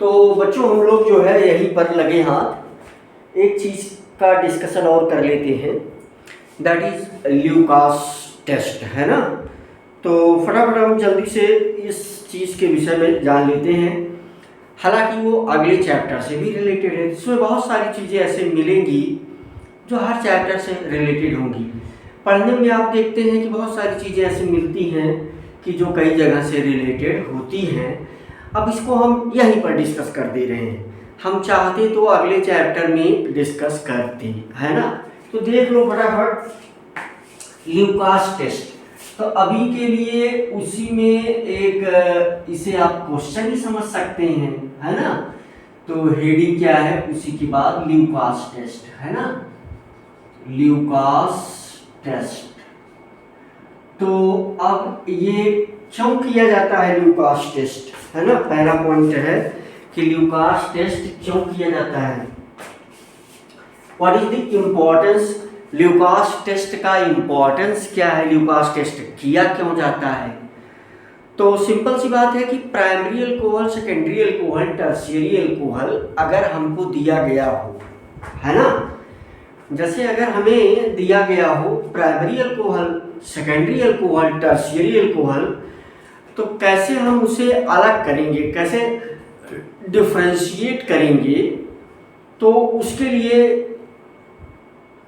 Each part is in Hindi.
तो बच्चों हम लोग जो है यहीं पर लगे हाथ एक चीज़ का डिस्कशन और कर लेते हैं, दैट इज ल्यूकास टेस्ट, है ना। तो फटाफट हम जल्दी से इस चीज़ के विषय में जान लेते हैं। हालांकि वो अगले चैप्टर से भी रिलेटेड है, जिसमें बहुत सारी चीज़ें ऐसे मिलेंगी जो हर चैप्टर से रिलेटेड होंगी। पढ़ने में आप देखते हैं कि बहुत सारी चीज़ें ऐसी मिलती हैं कि जो कई जगह से रिलेटेड होती हैं। अब इसको हम यहीं पर डिस्कस कर दे रहे हैं, हम चाहते तो अगले चैप्टर में डिस्कस करते, है ना। तो देख लो फटाफट ल्यूकास टेस्ट। तो अभी के लिए उसी में एक इसे आप क्वेश्चन ही समझ सकते हैं, है ना। तो हेडिंग क्या है उसी के बाद ल्यूकास टेस्ट, है ना, ल्यूकास टेस्ट। तो अब ये क्यों किया जाता है ल्यूकास टेस्ट, है ना, पहला पॉइंट है कि ल्यूकास टेस्ट क्यों किया जाता है। What is the importance, Lucas test का इम्पोर्टेंस क्या है, ल्यूकास टेस्ट किया क्यों जाता है। तो सिंपल सी बात है कि primary alcohol, secondary alcohol, tertiary alcohol अगर हमको दिया गया हो, है ना, जैसे अगर हमें दिया गया हो primary alcohol, secondary alcohol, tertiary alcohol, तो कैसे हम उसे अलग करेंगे, कैसे डिफरेंशिएट करेंगे। तो उसके लिए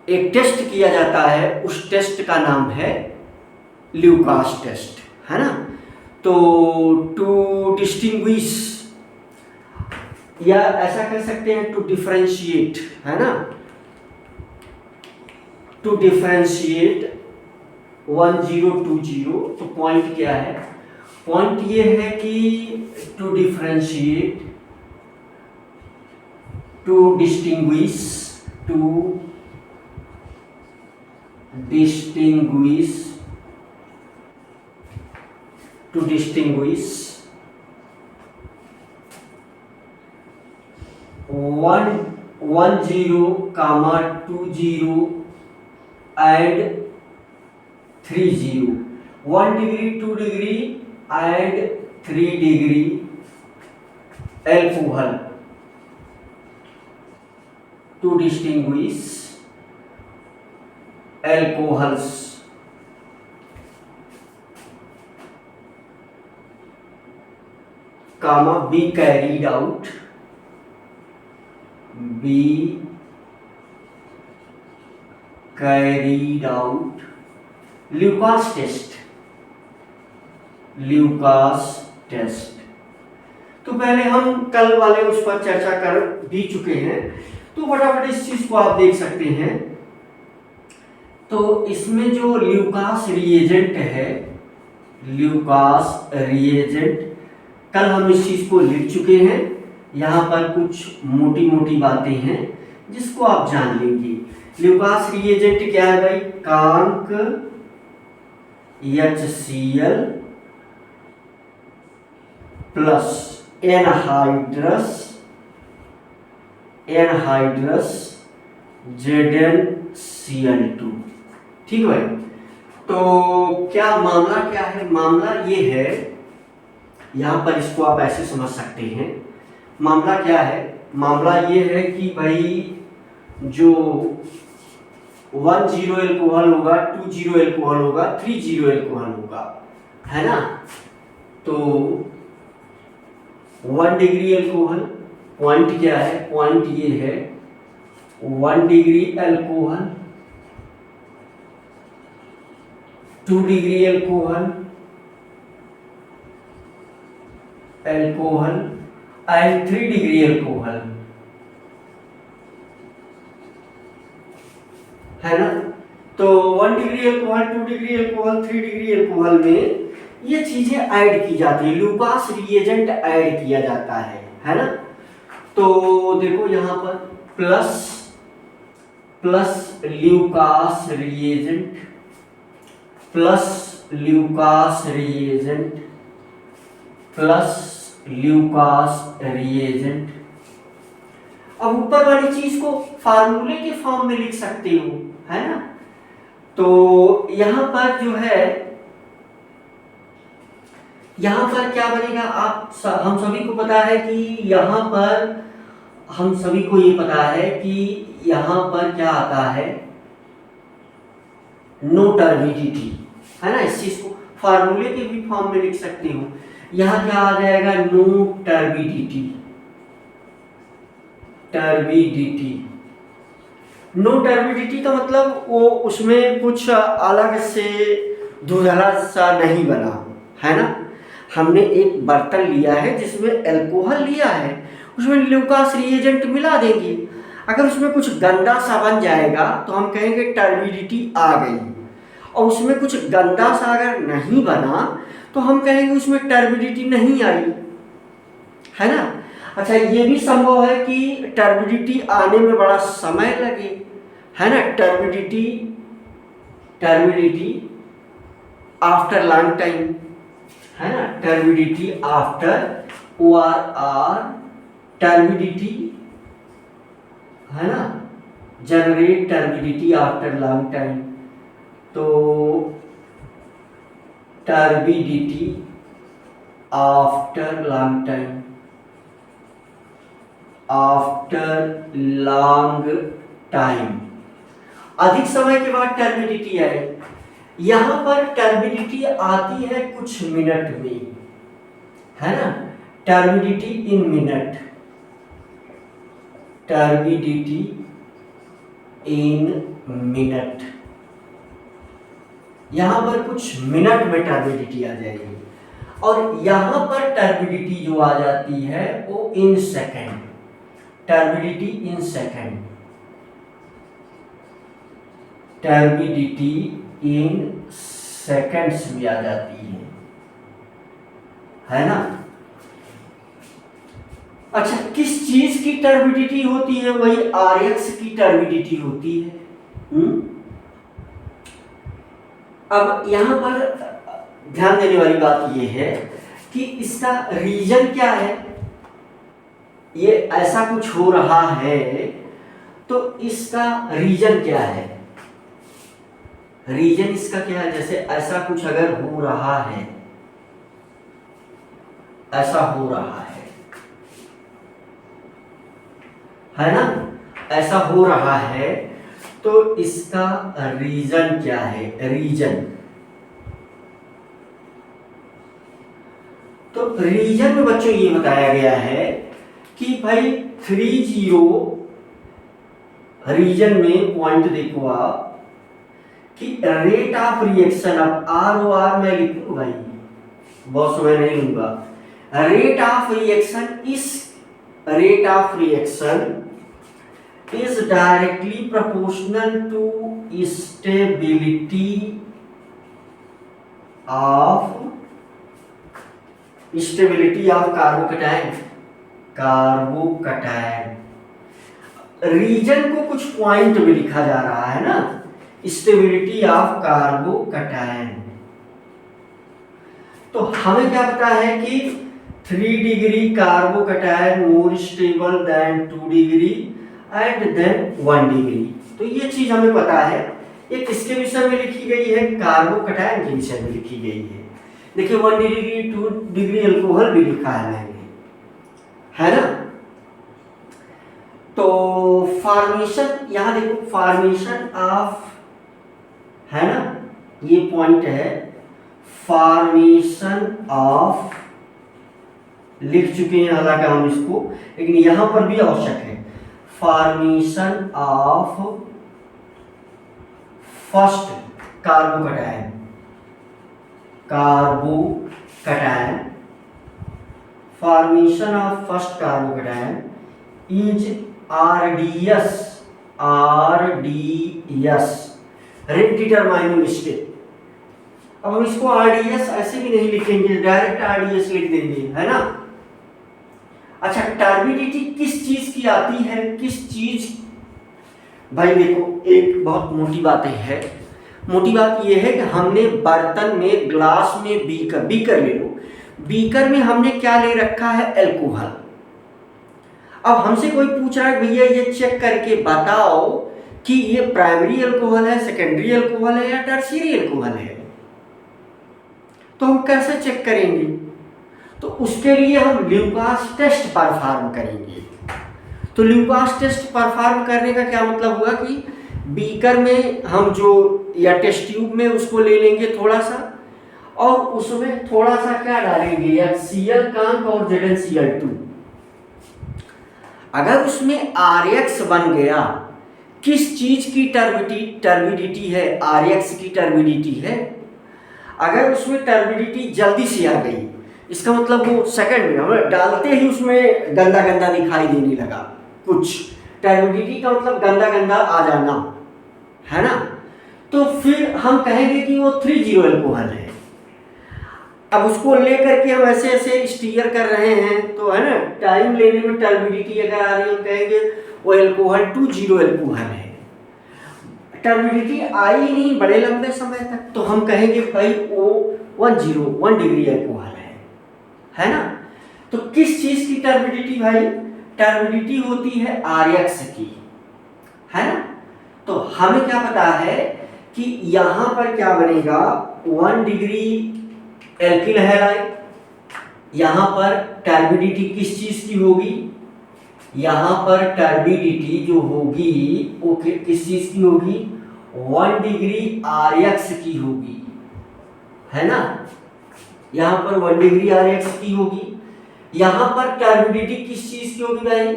एक टेस्ट किया जाता है, उस टेस्ट का नाम है ल्यूकास टेस्ट, है ना। तो टू डिस्टिंग्विश, या ऐसा कह सकते हैं टू डिफरेंशिएट, है ना, टू डिफरेंशिएट 1020। तो पॉइंट क्या है, पॉइंट ये है कि to differentiate, to distinguish, to distinguish, to distinguish 110, 20 and 30, 1 degree, 2 degree and 3 degree alcohol, to distinguish alcohols, comma, be carried out, be carried out Lucas test, Lucas test. तो पहले हम कल वाले उस पर चर्चा कर भी चुके हैं, तो फटाफट इस चीज को आप देख सकते हैं। तो इसमें जो ल्यूकास रिएजेंट है, ल्यूकास रिएजेंट, कल हम इस चीज को लिख चुके हैं। यहाँ पर कुछ मोटी मोटी बातें हैं जिसको आप जान लेंगे। ल्यूकास रिएजेंट क्या है भाई, कांक HCl प्लस एनहाइड्रस ZnCl2, ठीक है। तो क्या मामला क्या है, मामला ये है, यहां पर इसको आप ऐसे समझ सकते हैं। मामला क्या है, मामला ये है कि भाई जो 10 एल्कोहल होगा, 20 एल्कोहल होगा, 30 एल्कोहल होगा, है ना। तो 1 डिग्री एल्कोहल, पॉइंट क्या है, पॉइंट ये है 1 degree alcohol, 2 degree alcohol and 3 degree alcohol, है ना। तो 1 degree alcohol, 2 degree alcohol, 3 degree alcohol में ये चीजें ऐड की जाती है, ल्यूकास रिएजेंट ऐड किया जाता है ना। तो देखो यहाँ पर plus Lucas reagent, plus Lucas reagent, plus Lucas reagent. अब ऊपर वाली चीज को फार्मूले के फॉर्म में लिख सकते हो, है ना। तो यहां पर जो है यहाँ पर क्या बनेगा, हम सभी को पता है कि यहाँ पर, हम सभी को ये पता है कि यहाँ पर क्या आता है, नो टर्बिडिटी, है ना। इस चीज को फार्मूले के भी फॉर्म में लिख सकते हो। यहाँ क्या आ जाएगा, no turbidity, turbidity. No turbidity का मतलब वो उसमें कुछ अलग से धुंधला सा नहीं बना, है ना। हमने एक बर्तन लिया है जिसमें अल्कोहल लिया है, उसमें ल्यूकास रिएजेंट मिला देंगे, अगर उसमें कुछ गंदा सा बन जाएगा तो हम कहेंगे टर्बिडिटी आ गई, और उसमें कुछ गंदा सा अगर नहीं बना तो हम कहेंगे उसमें टर्बिडिटी नहीं आई, है ना। अच्छा, ये भी संभव है कि टर्बिडिटी आने में बड़ा समय लगे, है ना। Turbidity, turbidity after long time, है ना। टर्बिडिटी आफ्टर, ORR, टर्बिडिटी, है ना, generate turbidity after long time. तो turbidity after long time, after long time, अधिक समय के बाद टर्बिडिटी आए। यहां पर टर्बिडिटी आती है कुछ मिनट में, है ना। टर्बिडिटी इन मिनट, टर्बिडिटी इन मिनट, यहां पर कुछ मिनट में टर्बिडिटी आ जाएगी। और यहां पर टर्बिडिटी जो आ जाती है वो in second, turbidity in second, turbidity in seconds में आ जाती है ना। अच्छा, किस चीज की टर्बिडिटी होती है, वही RX की टर्बिडिटी होती है। अब यहां पर ध्यान देने वाली बात यह है कि इसका रीजन क्या है, ये ऐसा कुछ हो रहा है तो इसका रीजन क्या है, रीजन इसका क्या है। जैसे ऐसा कुछ अगर हो रहा है, ऐसा हो रहा है ना, ऐसा हो रहा है तो इसका रीजन क्या है, रीजन। तो रीजन में बच्चों ये बताया गया है कि भाई 30 रीजन में पॉइंट देखो आप कि रेट ऑफ रिएक्शन, अब ROR मैं लिखूं भाई, बहुत समय नहीं लूंगा। रेट ऑफ रिएक्शन, इस rate of reaction is directly proportional to stability of carbocation, carbocation. Reason को कुछ पॉइंट में लिखा जा रहा है ना, स्टेबिलिटी ऑफ कार्बोकैटायन। तो हमें क्या पता है कि 3 degree carbocation more stable than 2 degree and then 1 degree. तो ये चीज हमें पता है। एक किसके विषय में लिखी गई है, कार्बोकैटायन के विषय में लिखी गई है। देखिए 1 डिग्री 2 डिग्री अल्कोहल भी लिखा है मैंने, है ना। तो फॉर्मेशन, यहां देखो फॉर्मेशन ऑफ, है ना, ये पॉइंट है, फॉर्मेशन ऑफ लिख चुके हैं हालांकि हम इसको, लेकिन यहां पर भी आवश्यक है। Formation of first carbocation, carbocation, formation of first carbocation is RDS, RDS, rate determining step. अब हम इसको RDS ऐसे भी नहीं लिखेंगे, डायरेक्ट RDS लिख देंगे, है ना। अच्छा, टर्बिडिटी किस चीज की आती है, किस चीज, भाई देखो एक बहुत मोटी बात है। मोटी बात यह है कि हमने बर्तन में, ग्लास में, बीकर ले लो, बीकर में हमने क्या ले रखा है, अल्कोहल। अब हमसे कोई पूछ रहा है भैया ये चेक करके बताओ कि ये प्राइमरी अल्कोहल है, सेकेंडरी अल्कोहल है या टर्शियरी अल्कोहल है, तो हम कैसे चेक करेंगे। तो उसके लिए हम ल्यूकास टेस्ट परफॉर्म करेंगे। तो ल्यूकास टेस्ट परफॉर्म करने का क्या मतलब हुआ कि बीकर में हम जो या टेस्ट ट्यूब में उसको ले लेंगे थोड़ा सा, और उसमें थोड़ा सा क्या डालेंगे, HCl कांक और ZnCl2। अगर उसमें RX बन गया, किस चीज की टर्बिडिटी है, RX की टर्बिडिटी है। अगर उसमें टर्बिडिटी जल्दी से आ गई, इसका मतलब वो सेकंड में हमें डालते ही उसमें गंदा गंदा दिखाई देने लगा कुछ, टर्बिडिटी का मतलब गंदा गंदा आ जाना, है ना। तो फिर हम कहेंगे कि वो 3,0 अल्कोहल है। अब उसको लेकर के हम ऐसे ऐसे स्टीयर कर रहे हैं, तो है ना, टाइम लेने में टर्बिडिटी अगर आ रही है, हम कहेंगे वो अल्कोहल 2,0 अल्कोहल है। टर्बिडिटी आई नहीं बड़े लंबे समय तक, तो हम कहेंगे भाई वो 1 डिग्री अल्कोहल है ना। तो किस चीज की टर्बिडिटी भाई, टर्बिडिटी होती है RX की, है ना। तो हमें क्या पता है कि यहां पर क्या बनेगा, 1 डिग्री एल्किल हैलाइड। यहां पर टर्बिडिटी किस चीज की होगी, यहां पर टर्बिडिटी जो होगी वो किस चीज की होगी, 1 डिग्री RX की होगी, है ना। यहां पर 1 डिग्री RX की होगी। यहां पर टर्बिडिटी किस चीज की होगी भाई,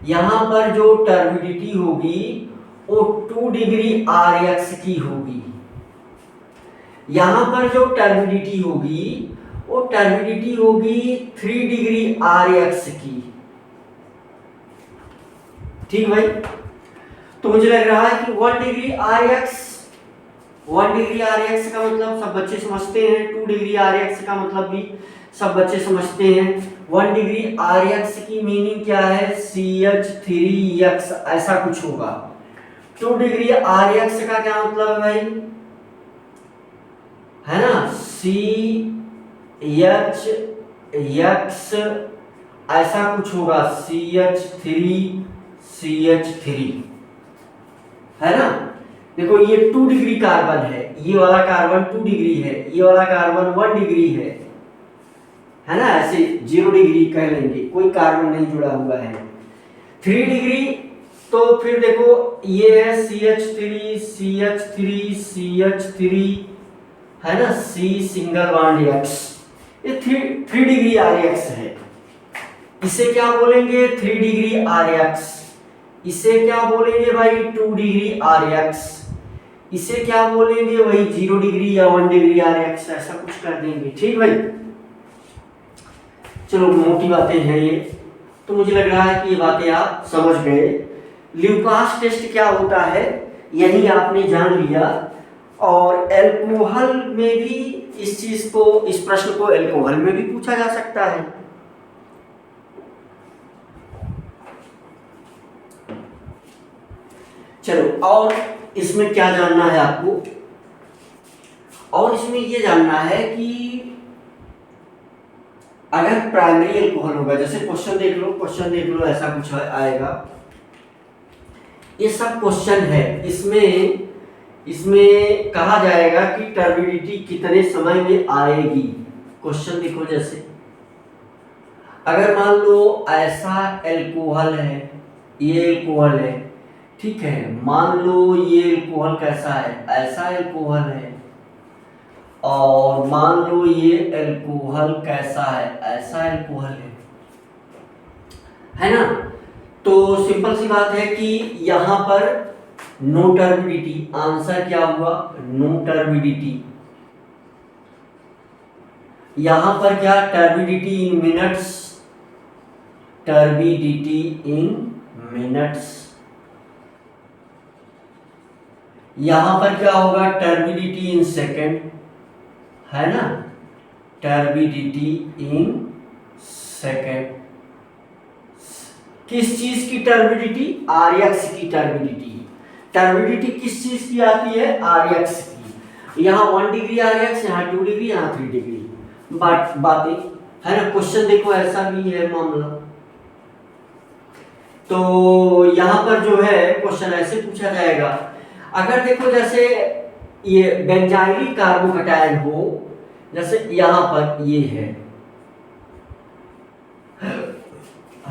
यहां पर जो टर्बिडिटी होगी वो 2 डिग्री RX की होगी। यहां पर जो टर्बिडिटी होगी वो टर्बिडिटी होगी 3 डिग्री RX की। ठीक भाई। तो मुझे लग रहा है कि 1 डिग्री RX, 1 डिग्री RX का मतलब सब बच्चे समझते हैं, 2 डिग्री RX का मतलब भी सब बच्चे समझते हैं। 1 डिग्री RX की मीनिंग क्या है, CH3X ऐसा कुछ होगा। 2 डिग्री RX का क्या मतलब है भाई, है ना, CHX ऐसा कुछ होगा, CH3 है ना। देखो ये 2 डिग्री कार्बन है, ये वाला कार्बन 2 डिग्री है, ये वाला कार्बन 1 डिग्री है ना। ऐसे 0 डिग्री कह लेंगे, कोई कार्बन नहीं जुड़ा हुआ है। 3 डिग्री, तो फिर देखो ये है CH3 है ना, C सिंगल बॉन्ड X, ये 3 डिग्री RX है। इसे क्या बोलेंगे, 3 डिग्री RX। इसे क्या बोलेंगे भाई, 2 डिग्री RX। इसे क्या बोलेंगे, वही 0 डिग्री या 1 डिग्री RX, ऐसा कुछ कर देंगे। ठीक भाई, चलो मोटी बातें हैं ये, तो मुझे लग रहा है कि ये बातें आप समझ गए। ल्यूकास टेस्ट क्या होता है यही आपने जान लिया। और अल्कोहल में भी इस चीज को, इस प्रश्न को अल्कोहल में भी पूछा जा सकता है। चलो, और इसमें क्या जानना है आपको, और इसमें ये जानना है कि अगर प्राइमरी अल्कोहल होगा, जैसे क्वेश्चन देख लो ऐसा कुछ आएगा। ये सब क्वेश्चन है, इसमें कहा जाएगा कि टर्बिडिटी कितने समय में आएगी। क्वेश्चन देखो, जैसे अगर मान लो ऐसा अल्कोहल है, ये अल्कोहल है, ठीक है, मान लो ये अल्कोहल कैसा है, ऐसा अल्कोहल है, और मान लो ये अल्कोहल कैसा है, ऐसा अल्कोहल है ना। तो सिंपल सी बात है कि यहां पर नो टर्बिडिटी, आंसर क्या हुआ, नो टर्बिडिटी। यहां पर क्या, टर्बिडिटी इन मिनट्स, टर्बिडिटी इन मिनट्स। यहां पर क्या होगा, टर्बिडिटी इन सेकेंड, है ना, टर्बिडिटी इन सेकेंड। किस चीज की टर्बिडिटी, RX की टर्बिडिटी। टर्बिडिटी किस चीज की आती है, RX की। यहाँ 1 डिग्री RX, यहाँ 2 डिग्री, यहाँ 3 डिग्री, बातें है ना। क्वेश्चन देखो ऐसा भी है मामला। तो यहाँ पर जो है क्वेश्चन ऐसे पूछा जाएगा, अगर देखो जैसे ये बेंजाइलिक कार्बोकैटायन हो, जैसे यहाँ पर ये है,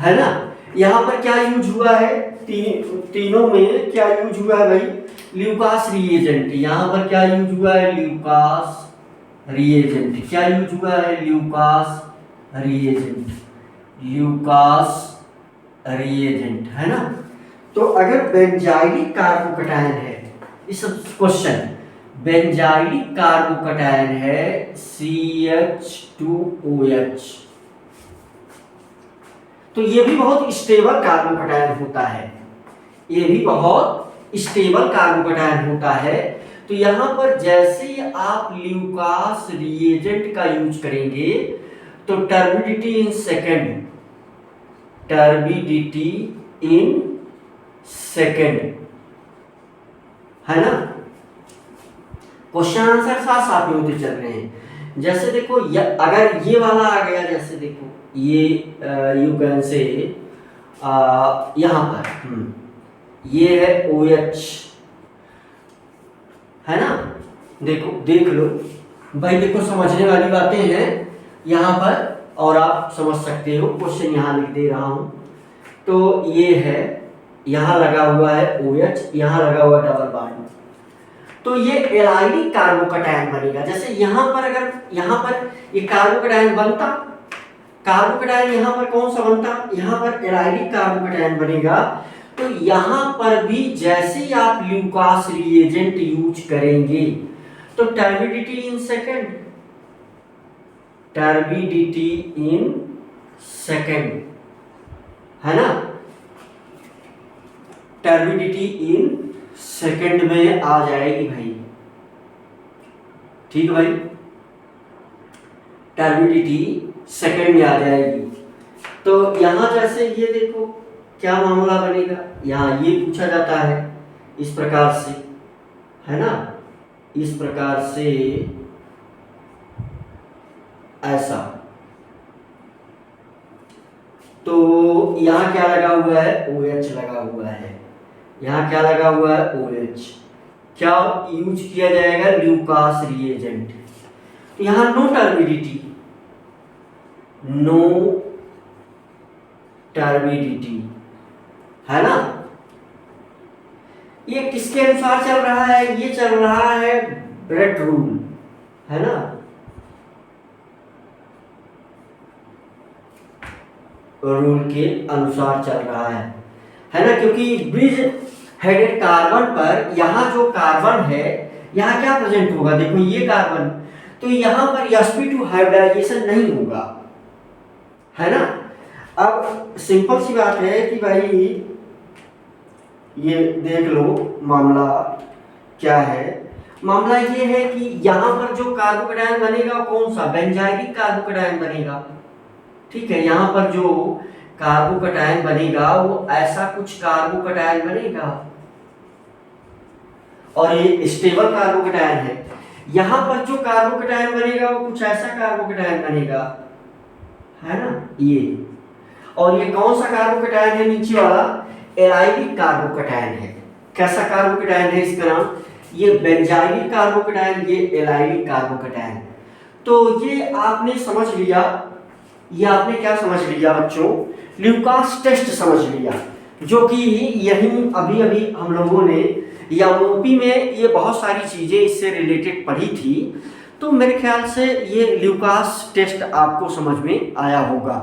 है ना। यहाँ पर क्या यूज हुआ है, तीनों में क्या यूज हुआ है भाई, ल्यूकास रिएजेंट। यहाँ पर क्या यूज हुआ है, ल्यूकास रिएजेंट। क्या यूज हुआ है, ल्यूकास रिएजेंट, ल्यूकास रिएजेंट, है ना। तो अगर बेंजाइलिक कार्बोकैटायन है, इस क्वेश्चन बेंजाइलिक कार्बोकैटायन है CH2OH, तो ये भी बहुत स्टेबल कार्बोकैटायन होता है, ये भी बहुत स्टेबल कार्बोकैटायन होता है। तो यहां पर जैसे आप ल्यूकास रिएजेंट का यूज करेंगे तो turbidity in second, turbidity in second, है ना। क्वेश्चन आंसर साथ साथ में होते चल रहे हैं। जैसे देखो अगर ये वाला आ गया, जैसे देखो ये यू कैन से यहाँ पर ये है OH, है ना। देखो देख लो भाई, देखो समझने वाली बातें हैं यहाँ पर, और आप समझ सकते हो, क्वेश्चन यहाँ लिख दे रहा हूँ। तो ये है, यहाँ लगा हुआ है OH, यहाँ लगा हुआ डबल बॉन्ड, तो ये एलाइलिक कार्बोकैटायन बनेगा। जैसे यहाँ पर अगर यहाँ पर ये कार्बोकैटायन बनता, कार्बोकैटायन यहाँ पर कौन सा बनता, यहाँ पर एलाइलिक कार्बोकैटायन बनेगा। तो यहाँ पर भी जैसे ही आप ल्यूकास रिएजेंट यूज करेंगे तो turbidity in second, turbidity in second, है ना, टर्बिडिटी इन सेकेंड में आ जाएगी भाई। ठीक है भाई, टर्बिडिटी सेकेंड में आ जाएगी। तो यहां जैसे ये देखो क्या मामला बनेगा, यहाँ ये पूछा जाता है इस प्रकार से, है ना, इस प्रकार से ऐसा। तो यहाँ क्या लगा हुआ है, OH लगा हुआ है, यहाँ क्या लगा हुआ है, OH। क्या यूज किया जाएगा, ल्यूकास रिएजेंट। तो यहाँ नो टर्बिडिटी, नो टर्बिडिटी, है ना। ये किसके अनुसार चल रहा है, ये चल रहा है ब्रेट रूल, है ना, रूल के अनुसार चल रहा है ना। क्योंकि ब्रिज हेडेड कार्बन पर यहाँ जो कार्बन है, यहाँ क्या प्रेजेंट होगा, देखो ये कार्बन, तो यहाँ पर sp2 हाइब्रिडाइजेशन नहीं होगा, है ना। अब सिंपल सी बात है कि भाई ये देख लो मामला क्या है। मामला ये है कि यहाँ पर जो कार्बोकैटायन बनेगा कौन सा, बेंजाइलिक कार्बोकैटायन बनेगा। ठीक है, यहाँ पर जो कार्बोकैटायन बनेगा वो ऐसा कुछ कार्बोकैटायन बनेगा, और ये स्टेबल कार्बोकैटायन है। यहाँ पर जो कार्बोकैटायन बनेगा वो कुछ ऐसा कार्बोकैटायन बनेगा, है ना, ये। और ये कौन सा कार्बोकैटायन है, नीचे वाला एलाइलिक कार्बोकैटायन है। कैसा कार्बोकैटायन है इसका नाम, ये बेंजाइलिक कार्बोकैटायन, ये एलाइलिक कार्बोकैटायन। तो ये आपने समझ लिया, ये आपने क्या समझ लिया बच्चों, ल्यूकास टेस्ट समझ लिया, जो कि यही अभी अभी हम लोगों ने या ओपी में ये बहुत सारी चीज़ें इससे रिलेटेड पढ़ी थी। तो मेरे ख्याल से ये ल्यूकास टेस्ट आपको समझ में आया होगा।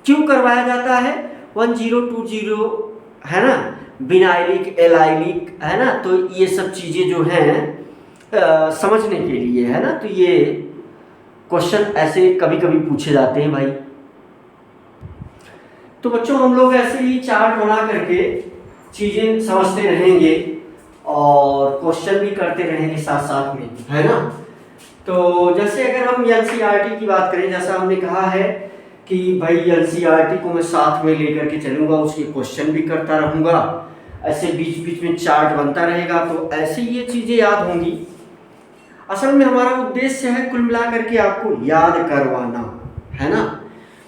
क्यों करवाया जाता है, 1020, है ना, बिनाइलिक, एलाइलिक, है ना। तो ये सब चीज़ें जो हैं समझने के लिए, है ना। तो ये क्वेश्चन ऐसे कभी कभी पूछे जाते हैं भाई। तो बच्चों हम लोग ऐसे ही चार्ट बना करके चीज़ें समझते रहेंगे और क्वेश्चन भी करते रहेंगे साथ साथ में, है ना। तो जैसे अगर हम एनसीईआरटी की बात करें, जैसा हमने कहा है कि भाई एनसीईआरटी को मैं साथ में लेकर के चलूँगा, उसके क्वेश्चन भी करता रहूँगा, ऐसे बीच बीच में चार्ट बनता रहेगा, तो ऐसे ये चीज़ें याद होंगी। असल में हमारा उद्देश्य है कुल मिला करके आपको याद करवाना, है ना।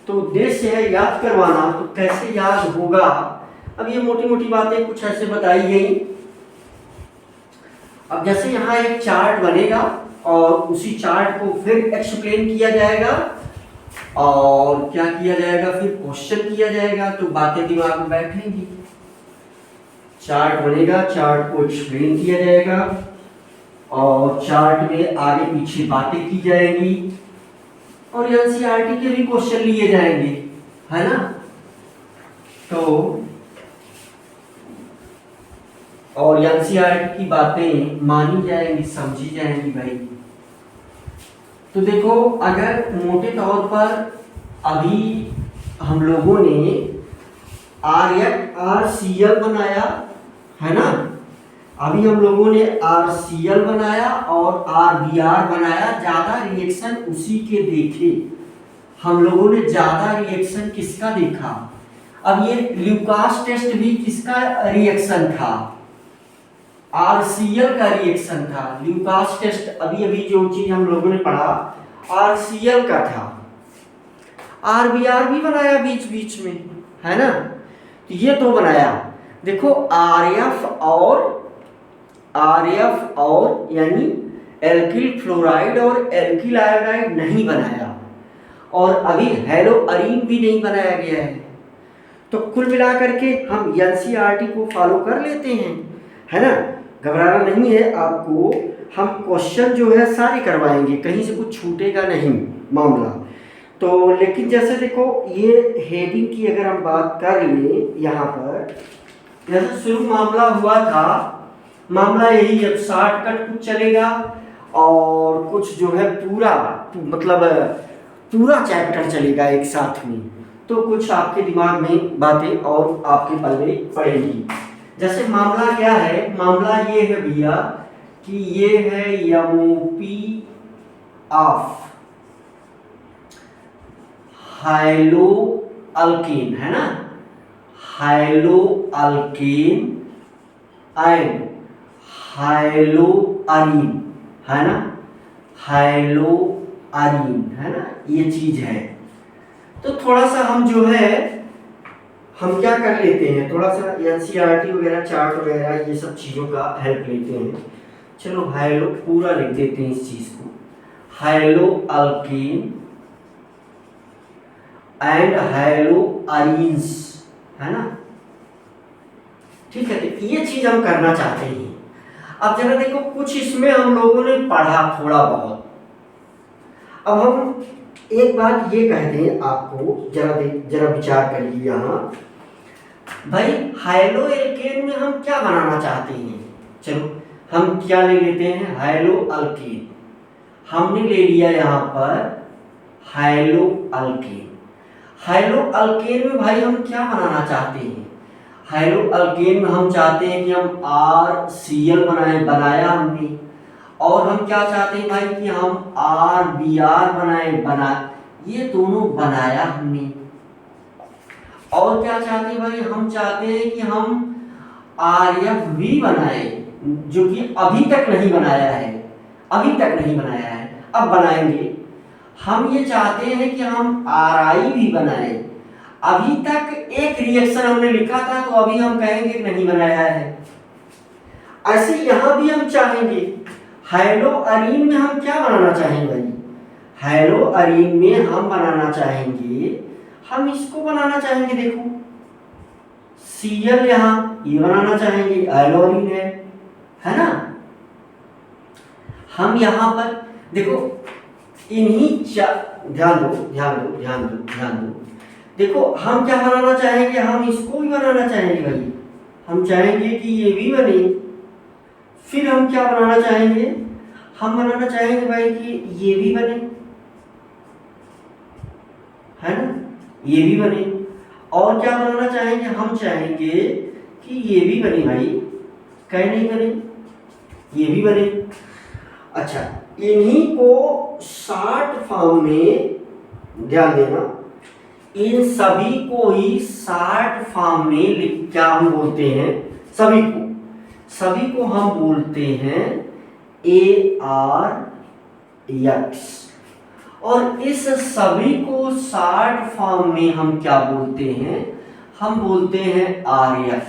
तो उद्देश्य है याद करवाना, तो कैसे याद होगा, अब ये मोटी मोटी बातें कुछ ऐसे बताई गई। अब जैसे यहाँ एक चार्ट बनेगा और उसी चार्ट को फिर एक्सप्लेन किया जाएगा और क्या किया जाएगा, फिर क्वेश्चन किया जाएगा, तो बातें दिमाग में बैठेंगी। चार्ट बनेगा, चार्ट को एक्सप्लेन किया जाएगा और चार्ट में आगे पीछे बातें की जाएगी और एनसीईआरटी के भी क्वेश्चन लिए जाएंगे, है ना। तो और एनसीईआरटी की बातें मानी जाएंगी, समझी जाएंगी भाई। तो देखो, अगर मोटे तौर पर अभी हम लोगों ने आरसीएल बनाया है ना, अभी हम लोगों ने आरसीएल बनाया और आरबीआर बनाया, ज्यादा रिएक्शन उसी के देखे। हम लोगों ने ज्यादा रिएक्शन किसका देखा? अब ये ल्यूकास टेस्ट भी किसका रिएक्शन था? आरसीएल का रिएक्शन था। ल्यूकास टेस्ट अभी अभी जो चीज हम लोगों ने पढ़ा आरसीएल का था। आरबीआर भी बनाया बीच बीच में, है ना। तो ये तो बनाया। देखो आरएफ और यानी एल्किल फ्लोराइड और एल्किल आयोडाइड नहीं बनाया, और अभी हेलोअरीन भी नहीं बनाया गया है। तो कुल मिलाकर के हम एनसीईआरटी को फॉलो कर लेते हैं, है ना। घबराना नहीं है आपको, हम क्वेश्चन जो है सारे करवाएंगे, कहीं से कुछ छूटेगा नहीं मामला। तो लेकिन जैसे देखो, ये हेडिंग की अगर हम बात कर लें, यहाँ पर जैसे शुरू मामला हुआ था, मामला यही जब शॉर्टकट कुछ चलेगा और कुछ जो है पूरा मतलब पूरा चैप्टर चलेगा एक साथ में, तो कुछ आपके दिमाग में बातें और आपके पल्ले पड़ेगी। जैसे मामला क्या है, मामला ये है भैया कि ये है एमओपी ऑफ हाइलो अल्केन, है ना, high-low alkane and high-low Areen, है ना, हाइलो अरीन, है ना, ये चीज है। तो थोड़ा सा हम जो है हम क्या कर लेते हैं, थोड़ा सा एनसीईआरटी वगैरह चार्ट वगैरह ये सब चीज़ों का हेल्प लेते हैं। चलो हाइलो पूरा लिख देते हैं इस चीज़ को, high-low alkane and high-low arenes, है ना। ठीक है, तो ये चीज़ हम करना चाहते हैं। अब जरा देखो, कुछ इसमें हम लोगों ने पढ़ा थोड़ा बहुत। अब हम एक बात ये कहते हैं आपको, जरा विचार करिए यहाँ भाई, हाइलो एल्केन में हम क्या बनाना चाहते हैं। चलो हम क्या ले लेते हैं, हाइलो अल्केन हमने ले लिया यहाँ पर हाइलो अल्केन। हाइलो अल्केन में भाई हम क्या बनाना चाहते हैं, हाइलो अल्केन में हम चाहते हैं कि हम आरसीएल बनाया हमने, और हम क्या चाहते हैं भाई कि हम आरबीआर ये दोनों बनाया हमने। और क्या चाहते हैं भाई, हम चाहते हैं कि हम आरएफ भी बनाए, जो कि अभी तक नहीं बनाया है, अब बनाएंगे। हम ये चाहते हैं कि हम आरआई भी बनाए, अभी तक एक रिएक्शन हमने लिखा था, तो अभी हम कहेंगे नहीं बनाया है। ऐसे यहाँ भी हम चाहेंगे, हाइलोअरीन में हम क्या बनाना चाहेंगे भाई, हाइलोअरीन में हम बनाना चाहेंगे, हम इसको बनाना चाहेंगे, देखो सीएल यहाँ ये बनाना चाहेंगे, हाइलोअरीन है ना। हम यहाँ पर देखो इन्हीं ध्यान दो, देखो हम क्या बनाना चाहेंगे, हम इसको भी बनाना चाहेंगे भाई, हम चाहेंगे कि ये भी बने। फिर हम क्या बनाना चाहेंगे, हम बनाना चाहेंगे भाई कि ये भी बने, है ना, ये भी बने। और क्या बनाना चाहेंगे, हम चाहेंगे कि ये भी बने भाई, कहीं नहीं बने, ये भी बने। अच्छा, इन्हीं को शॉर्ट फॉर्म में ध्यान देना, इन सभी को ही शॉर्ट फॉर्म में क्या हम बोलते हैं, सभी को हम बोलते हैं ARX, और इस सभी को शॉर्ट फॉर्म में हम क्या बोलते हैं, हम बोलते हैं RX।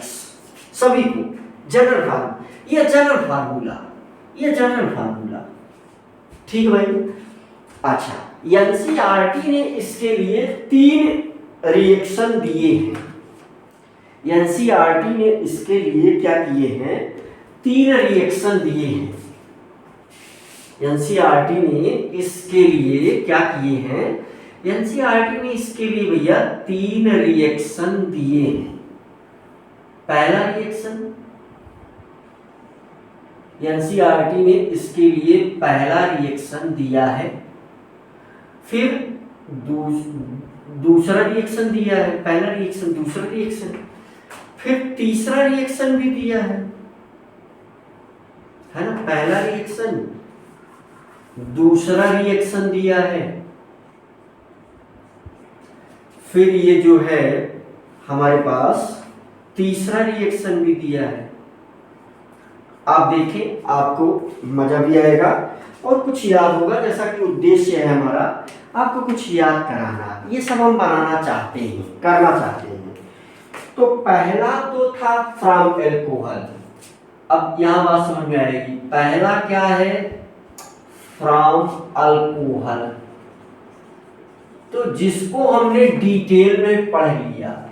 सभी को जनरल फार्मूला, ये जनरल फार्मूला, ठीक भाई। अच्छा, एनसीईआरटी ने इसके लिए 3 रिएक्शन दिए हैं। एनसीईआरटी ने इसके लिए क्या किए हैं, 3 रिएक्शन दिए हैं। एनसीईआरटी ने इसके लिए क्या किए हैं, एनसीईआरटी ने इसके लिए भैया 3 रिएक्शन दिए हैं। पहला रिएक्शन, एनसीईआरटी ने इसके लिए पहला रिएक्शन दिया है, फिर दूसरा रिएक्शन दिया है, पहला रिएक्शन दूसरा रिएक्शन, फिर तीसरा रिएक्शन भी दिया है ना। पहला रिएक्शन, दूसरा रिएक्शन दिया है, फिर ये जो है हमारे पास तीसरा रिएक्शन भी दिया है। आप देखें, आपको मजा भी आएगा और कुछ याद होगा, जैसा कि उद्देश्य है हमारा आपको कुछ याद कराना। ये सब हम बनाना चाहते हैं, करना चाहते हैं। तो पहला तो था फ्रॉम एल्कोहल। अब यहां बात समझ में आएगी, पहला क्या है, फ्रॉम अल्कोहल। तो जिसको हमने डिटेल में पढ़ लिया,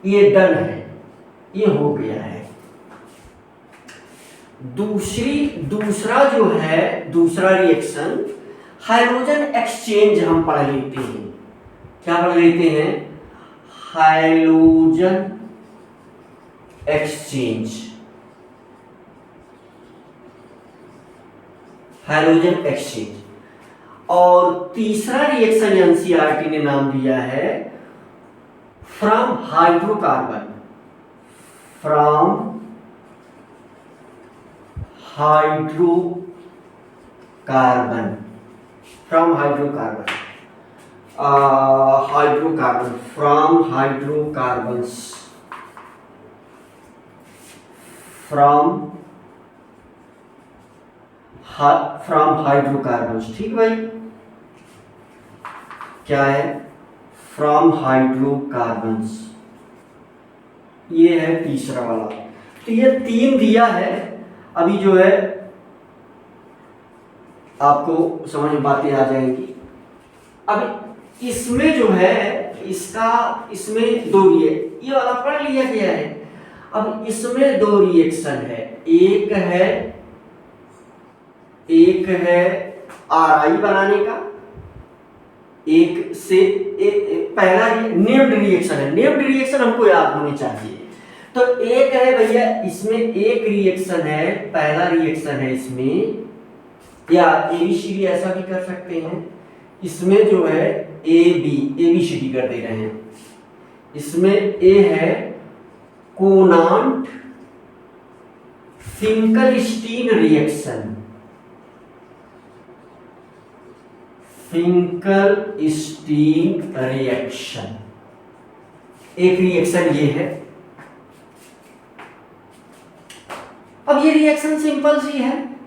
ये डन है, ये हो गया है। दूसरा जो है, दूसरा रिएक्शन हाइड्रोजन एक्सचेंज हम पढ़ लेते हैं। क्या पढ़ लेते हैं, हाइड्रोजन एक्सचेंज। Hydrogen exchange. और तीसरा रिएक्शन एनसीईआरटी ने नाम दिया है from hydrocarbon. From hydrocarbon, from hydrocarbon, hydrocarbon, from hydrocarbons, from hydrocarbons. ठीक भाई, क्या है, फ्रॉम हाइड्रोकार्बन्स, ये है तीसरा वाला। तो ये 3 दिया है। अभी जो है आपको समझ में बातें आ जाएंगी। अब इसमें जो है इसमें 2 ये वाला पढ़ लिया गया है। अब इसमें 2 रिएक्शन है, एक है आरआई बनाने का, एक से पहला नेम्ड रिएक्शन है। नेम्ड रिएक्शन हमको याद होनी चाहिए। तो एक है भैया, इसमें एक रिएक्शन है, पहला रिएक्शन है इसमें, या एबीसीडी ऐसा भी कर सकते हैं। इसमें जो है एबीसीडी कर दे रहे हैं। इसमें ए है कोनांट फिंकलस्टीन रिएक्शन। फिंकलस्टीन रिएक्शन एक रिएक्शन ये है। अब ये रिएक्शन सिंपल सी है।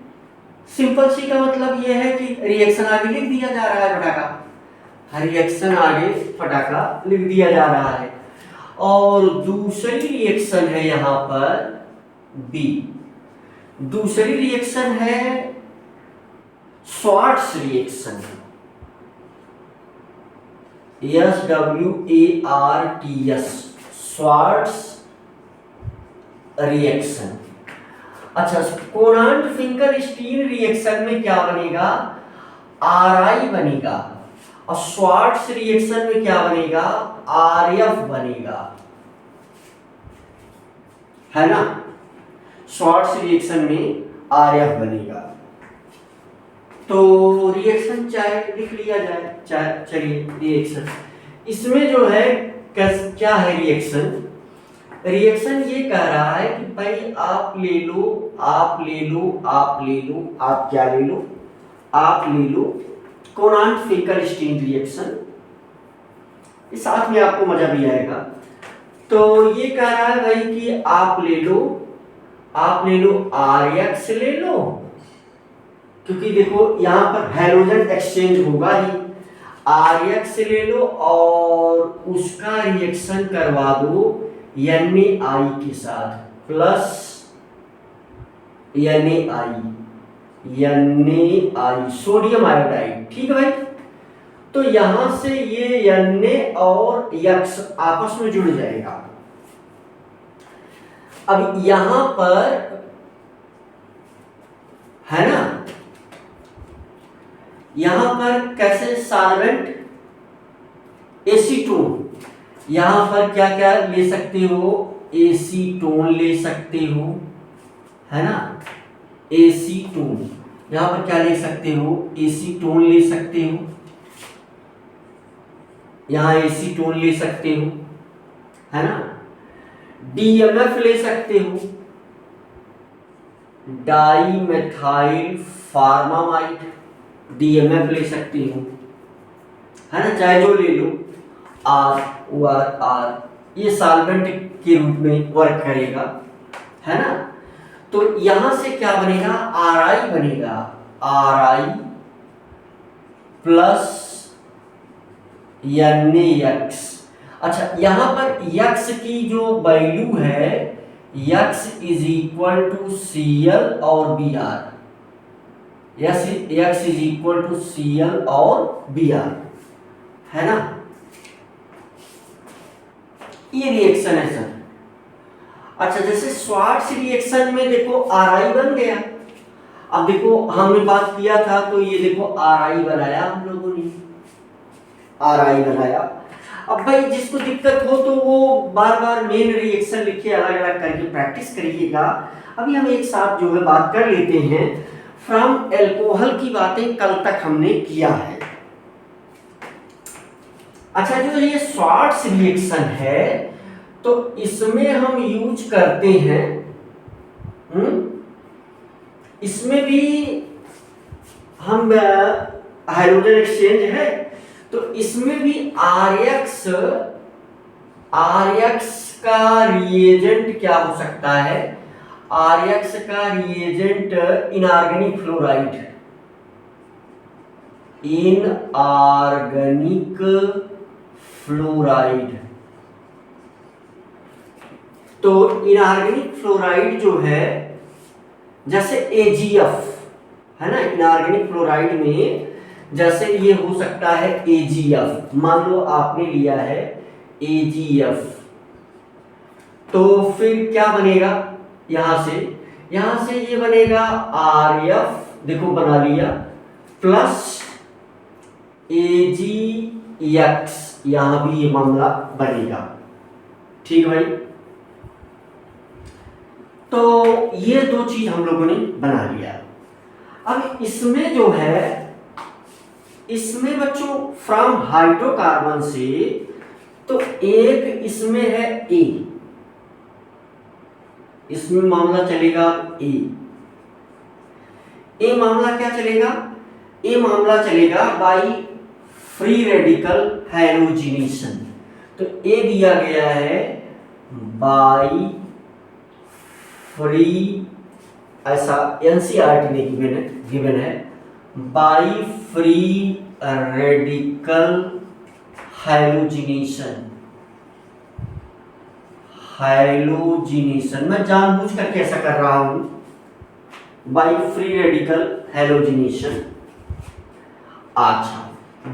सिंपल सी का मतलब ये है कि रिएक्शन आगे लिख दिया जा रहा है फटाका। रिएक्शन आगे फटाका लिख दिया जा रहा है। और दूसरी रिएक्शन है यहां पर बी। दूसरी रिएक्शन है Swarts reaction, SWARTS, Swarts reaction. अच्छा, कोनांट फिंकलस्टीन रिएक्शन में क्या बनेगा, RI बनेगा, और स्वार्ट्स रिएक्शन में क्या बनेगा, RF बनेगा, है ना। स्वार्ट्स रिएक्शन में RF बनेगा। तो रिएक्शन चाहे लिख लिया जाए, चलिए रिएक्शन। इसमें जो है क्या है रिएक्शन, रिएक्शन ये कह रहा है कि भाई आप ले लो, आप ले लो, आप ले लो, आप क्या ले लो, आप ले लो कोनांट फिंकलस्टीन रिएक्शन। इस साथ में आपको मजा भी आएगा। तो ये कह रहा है भाई कि आप ले लो, आप ले लो RX ले लो, क्योंकि देखो यहां पर हाइड्रोजन एक्सचेंज होगा ही। RX ले लो और उसका रिएक्शन करवा दो NaI के साथ, प्लस NaI सोडियम आयोडाइड। ठीक है भाई, तो यहां से ये Na और X आपस में जुड़ जाएगा। अब यहां पर है ना, यहां पर कैसे सॉल्वेंट एसीटोन, यहां पर क्या क्या ले सकते हो, एसीटोन ले सकते हो, है ना, एसीटोन, यहां पर क्या ले सकते हो, एसीटोन ले सकते हो, यहां एसीटोन ले सकते हो, है ना, डीएमएफ ले सकते हो, डाई मेथाइल फार्मामाइड, डीएमएफ ले सकते हो, है ना, चाहे जो ले लो, आर ओ आर आर, ये सॉल्वेंट के रूप में वर्क करेगा, है ना। तो यहां से क्या बनेगा, आर आई बनेगा, आर आई प्लस NaX। अच्छा, यहां पर X की जो वैल्यू है, X is equal to Cl और Br, X is equal to Cl और Br, है ना। ये रिएक्शन है सर। अच्छा, जैसे स्वार्ट्ज रिएक्शन में देखो Ri बन गया। अब देखो हमने बात किया था तो ये देखो Ri बनाया हम लोगों ने, Ri बनाया। अब भाई जिसको दिक्कत हो तो वो बार बार मेन रिएक्शन लिखिए, अलग अलग करके प्रैक्टिस करिएगा। अभी हम एक साथ जो है बात कर लेते हैं। फ्रॉम एल्कोहल की बातें कल तक हमने किया है। अच्छा, जो ये स्वार्ट्ज रिएक्शन है तो इसमें हम यूज करते हैं, इसमें भी हम हाइड्रोजन एक्सचेंज है तो इसमें भी RX का रिएजेंट क्या हो सकता है, RX का reagent inorganic fluoride, inorganic fluoride. तो इनऑर्गेनिक फ्लोराइड जो है, जैसे AgF है ना, इनऑर्गेनिक फ्लोराइड में जैसे ये हो सकता है AgF, मान लो आपने लिया है AgF, तो फिर क्या बनेगा, यहां से ये बनेगा RF, देखो बना लिया, प्लस AgX, यहां भी ये मामला बनेगा। ठीक भाई, तो ये दो चीज हम लोगों ने बना लिया। अब इसमें जो है, इसमें बच्चों फ्रॉम हाइड्रोकार्बन से, तो एक इसमें है A, इसमें मामला चलेगा A मामला क्या चलेगा, A मामला चलेगा बाई फ्री रेडिकल हैलोजिनेशन। तो A दिया गया है बाई फ्री, ऐसा NCERT ने गिवन है, बाई फ्री रेडिकल हैलोजिनेशन। मैं जानबूझ करके ऐसा कर रहा हूं, बाई फ्री रेडिकल हैलोजिनेशन। अच्छा,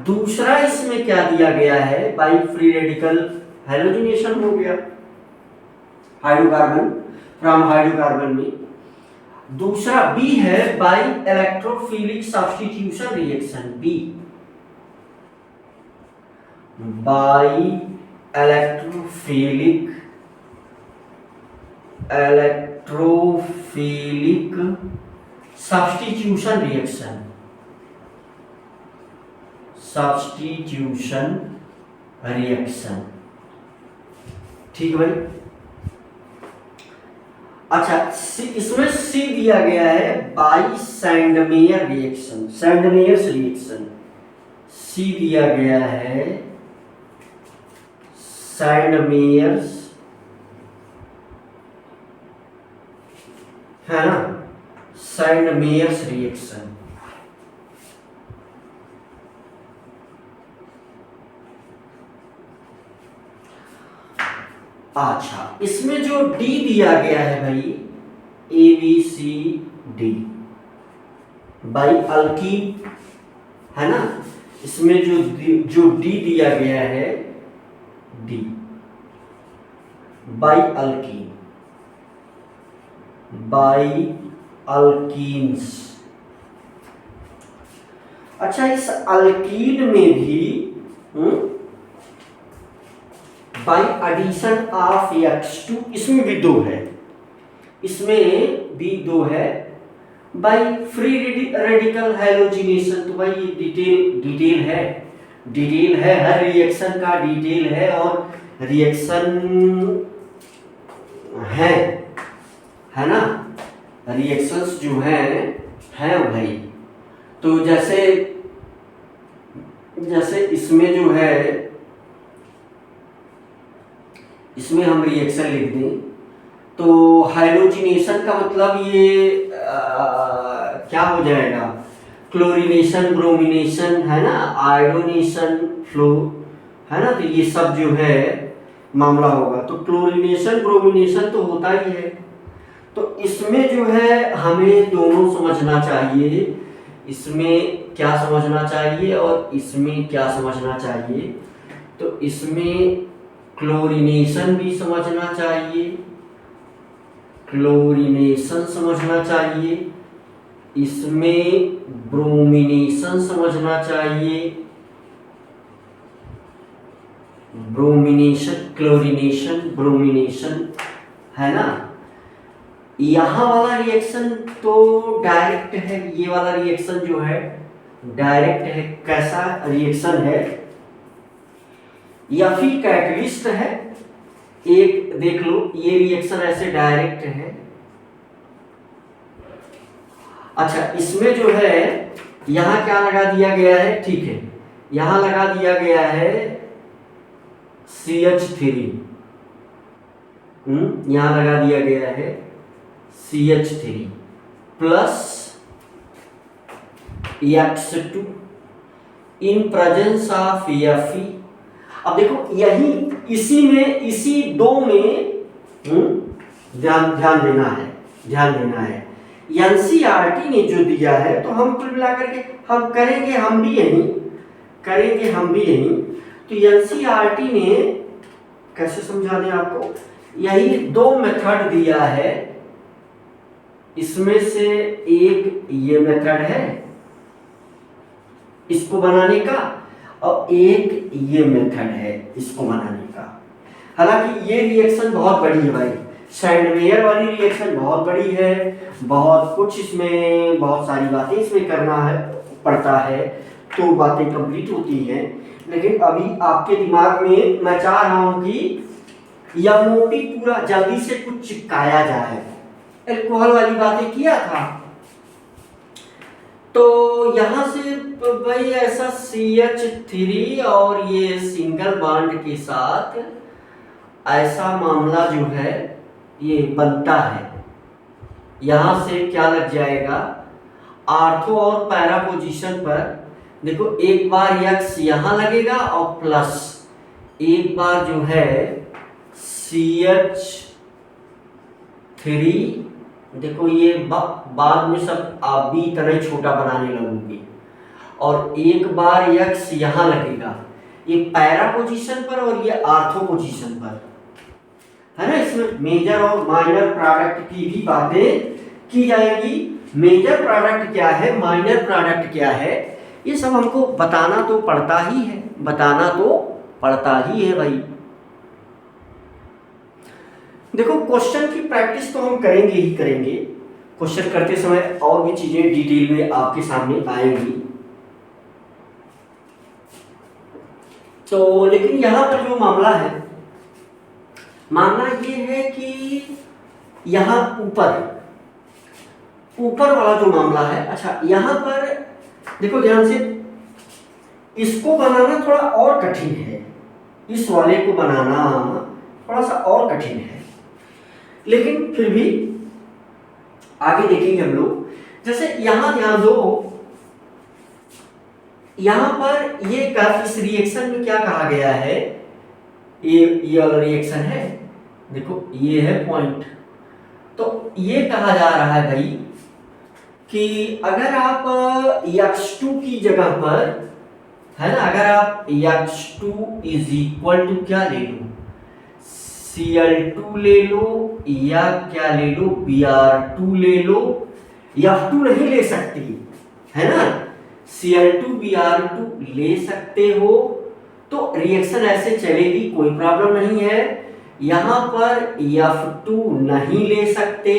दूसरा इसमें क्या दिया गया है, बाई फ्री रेडिकल हैलोजिनेशन हो गया हाइड्रोकार्बन, फ्रॉम हाइड्रोकार्बन में। दूसरा B है by electrophilic substitution reaction, B by electrophilic substitution reaction. ठीक है भाई। अच्छा, इसमें C दिया गया है by Sandmeyer reaction, Sandmeyer's reaction. C दिया गया है सैंडमेयर्स, है ना, सैंडमेयर्स रिएक्शन। अच्छा, इसमें जो D दिया गया है भाई, ABCD बाई अल्कीन, है ना, इसमें जो डी दिया गया है, डी बाई अल्कीन्स। अच्छा, इस अल्कीन में भी बाई एडिशन ऑफ X2, इसमें भी 2 है, इसमें भी 2 है, बाई फ्री रेडिकल हैलोजिनेशन। तो भाई ये डिटेल है, हर रिएक्शन का डिटेल है, और रिएक्शन है ना, रिएक्शंस जो हैं भाई। तो जैसे इसमें जो है, इसमें हम रिएक्शन लिख दें तो हाइलोजिनेशन का मतलब ये क्या हो जाएगा, क्लोरीनेशन, ब्रोमिनेशन, है ना, आयोडोनेशन, फ्लो, है ना। तो ये सब जो है मामला होगा। तो क्लोरीनेशन, ब्रोमिनेशन तो होता ही है। तो इसमें जो है हमें दोनों समझना चाहिए, इसमें क्या समझना चाहिए और इसमें क्या समझना चाहिए। तो इसमें क्लोरीनेशन भी समझना चाहिए, क्लोरीनेशन समझना चाहिए, इसमें ब्रोमिनेशन समझना चाहिए, ब्रोमिनेशन, क्लोरीनेशन, ब्रोमिनेशन, है ना। यहाँ वाला रिएक्शन तो डायरेक्ट है, ये वाला रिएक्शन जो है डायरेक्ट है। कैसा रिएक्शन है, या फिर कैटलिस्ट है। एक देख लो, ये रिएक्शन ऐसे डायरेक्ट है। अच्छा, इसमें जो है यहां क्या लगा दिया गया है, ठीक है, यहां लगा दिया गया है CH3, यहां लगा दिया गया है CH3 plus X2 in presence of Fe। अब देखो यही इसी 2 में ध्यान देना है। एनसीईआरटी ने जो दिया है, तो हम कुल मिलाकर के हम करेंगे हम भी यही। तो एनसीईआरटी ने कैसे समझा दें आपको, यही 2 मेथड दिया है, इसमें से एक ये मेथड है इसको बनाने का, और एक ये मेथड है इसको बनाने का। हालांकि ये रिएक्शन बहुत बड़ी है भाई, सैंडमेयर वाली रिएक्शन बहुत बड़ी है, बहुत कुछ इसमें, बहुत सारी बातें इसमें करना है पड़ता है, तो बातें कंप्लीट होती हैं। लेकिन अभी आपके दिमाग में मैं चाह रहा हूं कि यह मोटी पूरा जल्दी से कुछ चिपकाया जाए। अल्कोहल वाली बातें किया था, तो यहां से भाई ऐसा CH3 और ये सिंगल बॉन्ड के साथ ऐसा मामला जो है ये बनता है। यहां से क्या लग जाएगा, आर्थो और पैरा पोजीशन पर देखो, एक बार X यहां लगेगा और प्लस एक बार जो है CH3, देखो ये बाद में सब आप भी तरह छोटा बनाने लगोगे, और एक बार X यहां लगेगा, ये पैरा पोजीशन पर और ये आर्थो पोजीशन पर, है ना। इसमें मेजर और माइनर प्रोडक्ट की भी बातें की जाएगी। मेजर प्रोडक्ट क्या है, माइनर प्रोडक्ट क्या है, ये सब हमको बताना तो पड़ता ही है, भाई। देखो, क्वेश्चन की प्रैक्टिस तो हम करेंगे। क्वेश्चन करते समय और भी चीजें डिटेल में आपके सामने आएंगी। तो लेकिन यहां पर जो मामला ये है कि यहां ऊपर वाला जो मामला है, अच्छा यहां पर देखो ध्यान से, इसको बनाना थोड़ा और कठिन है, इस वाले को बनाना थोड़ा सा और कठिन है, लेकिन फिर भी आगे देखेंगे हम लोग। जैसे यहां ध्यान दो, यहां पर ये इस रिएक्शन में क्या कहा गया है, ये वाला रिएक्शन है, देखो ये है पॉइंट। तो ये कहा जा रहा है भाई कि अगर आप X2 की जगह पर है ना। अगर आप X2 इज इक्वल टू क्या ले लो, Cl2 ले लो, या क्या ले लो, Br2 ले लो, F2 नहीं ले सकती, है ना। Cl2 Br2 ले सकते हो तो रिएक्शन ऐसे चलेगी, कोई प्रॉब्लम नहीं है। यहां पर F2 नहीं ले सकते,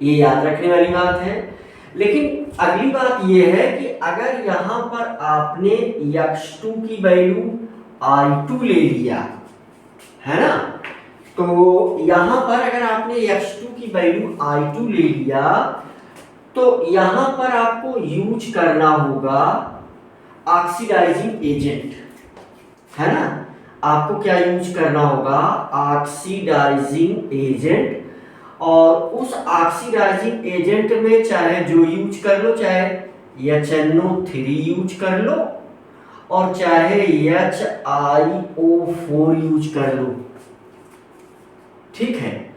ये याद रखने वाली बात है। लेकिन अगली बात यह है कि अगर यहां पर आपने X2 की वैल्यू I2 ले लिया, है ना, तो यहां पर अगर आपने X2 की वैल्यू I2 ले लिया तो यहां पर आपको यूज करना होगा ऑक्सीडाइजिंग एजेंट, है ना। आपको क्या यूज करना होगा, ऑक्सीडाइजिंग एजेंट। और उस ऑक्सीडाइजिंग एजेंट में चाहे जो यूज कर लो, चाहे HNO3 यूज कर लो और चाहे HiO4 यूज कर लो, ठीक है।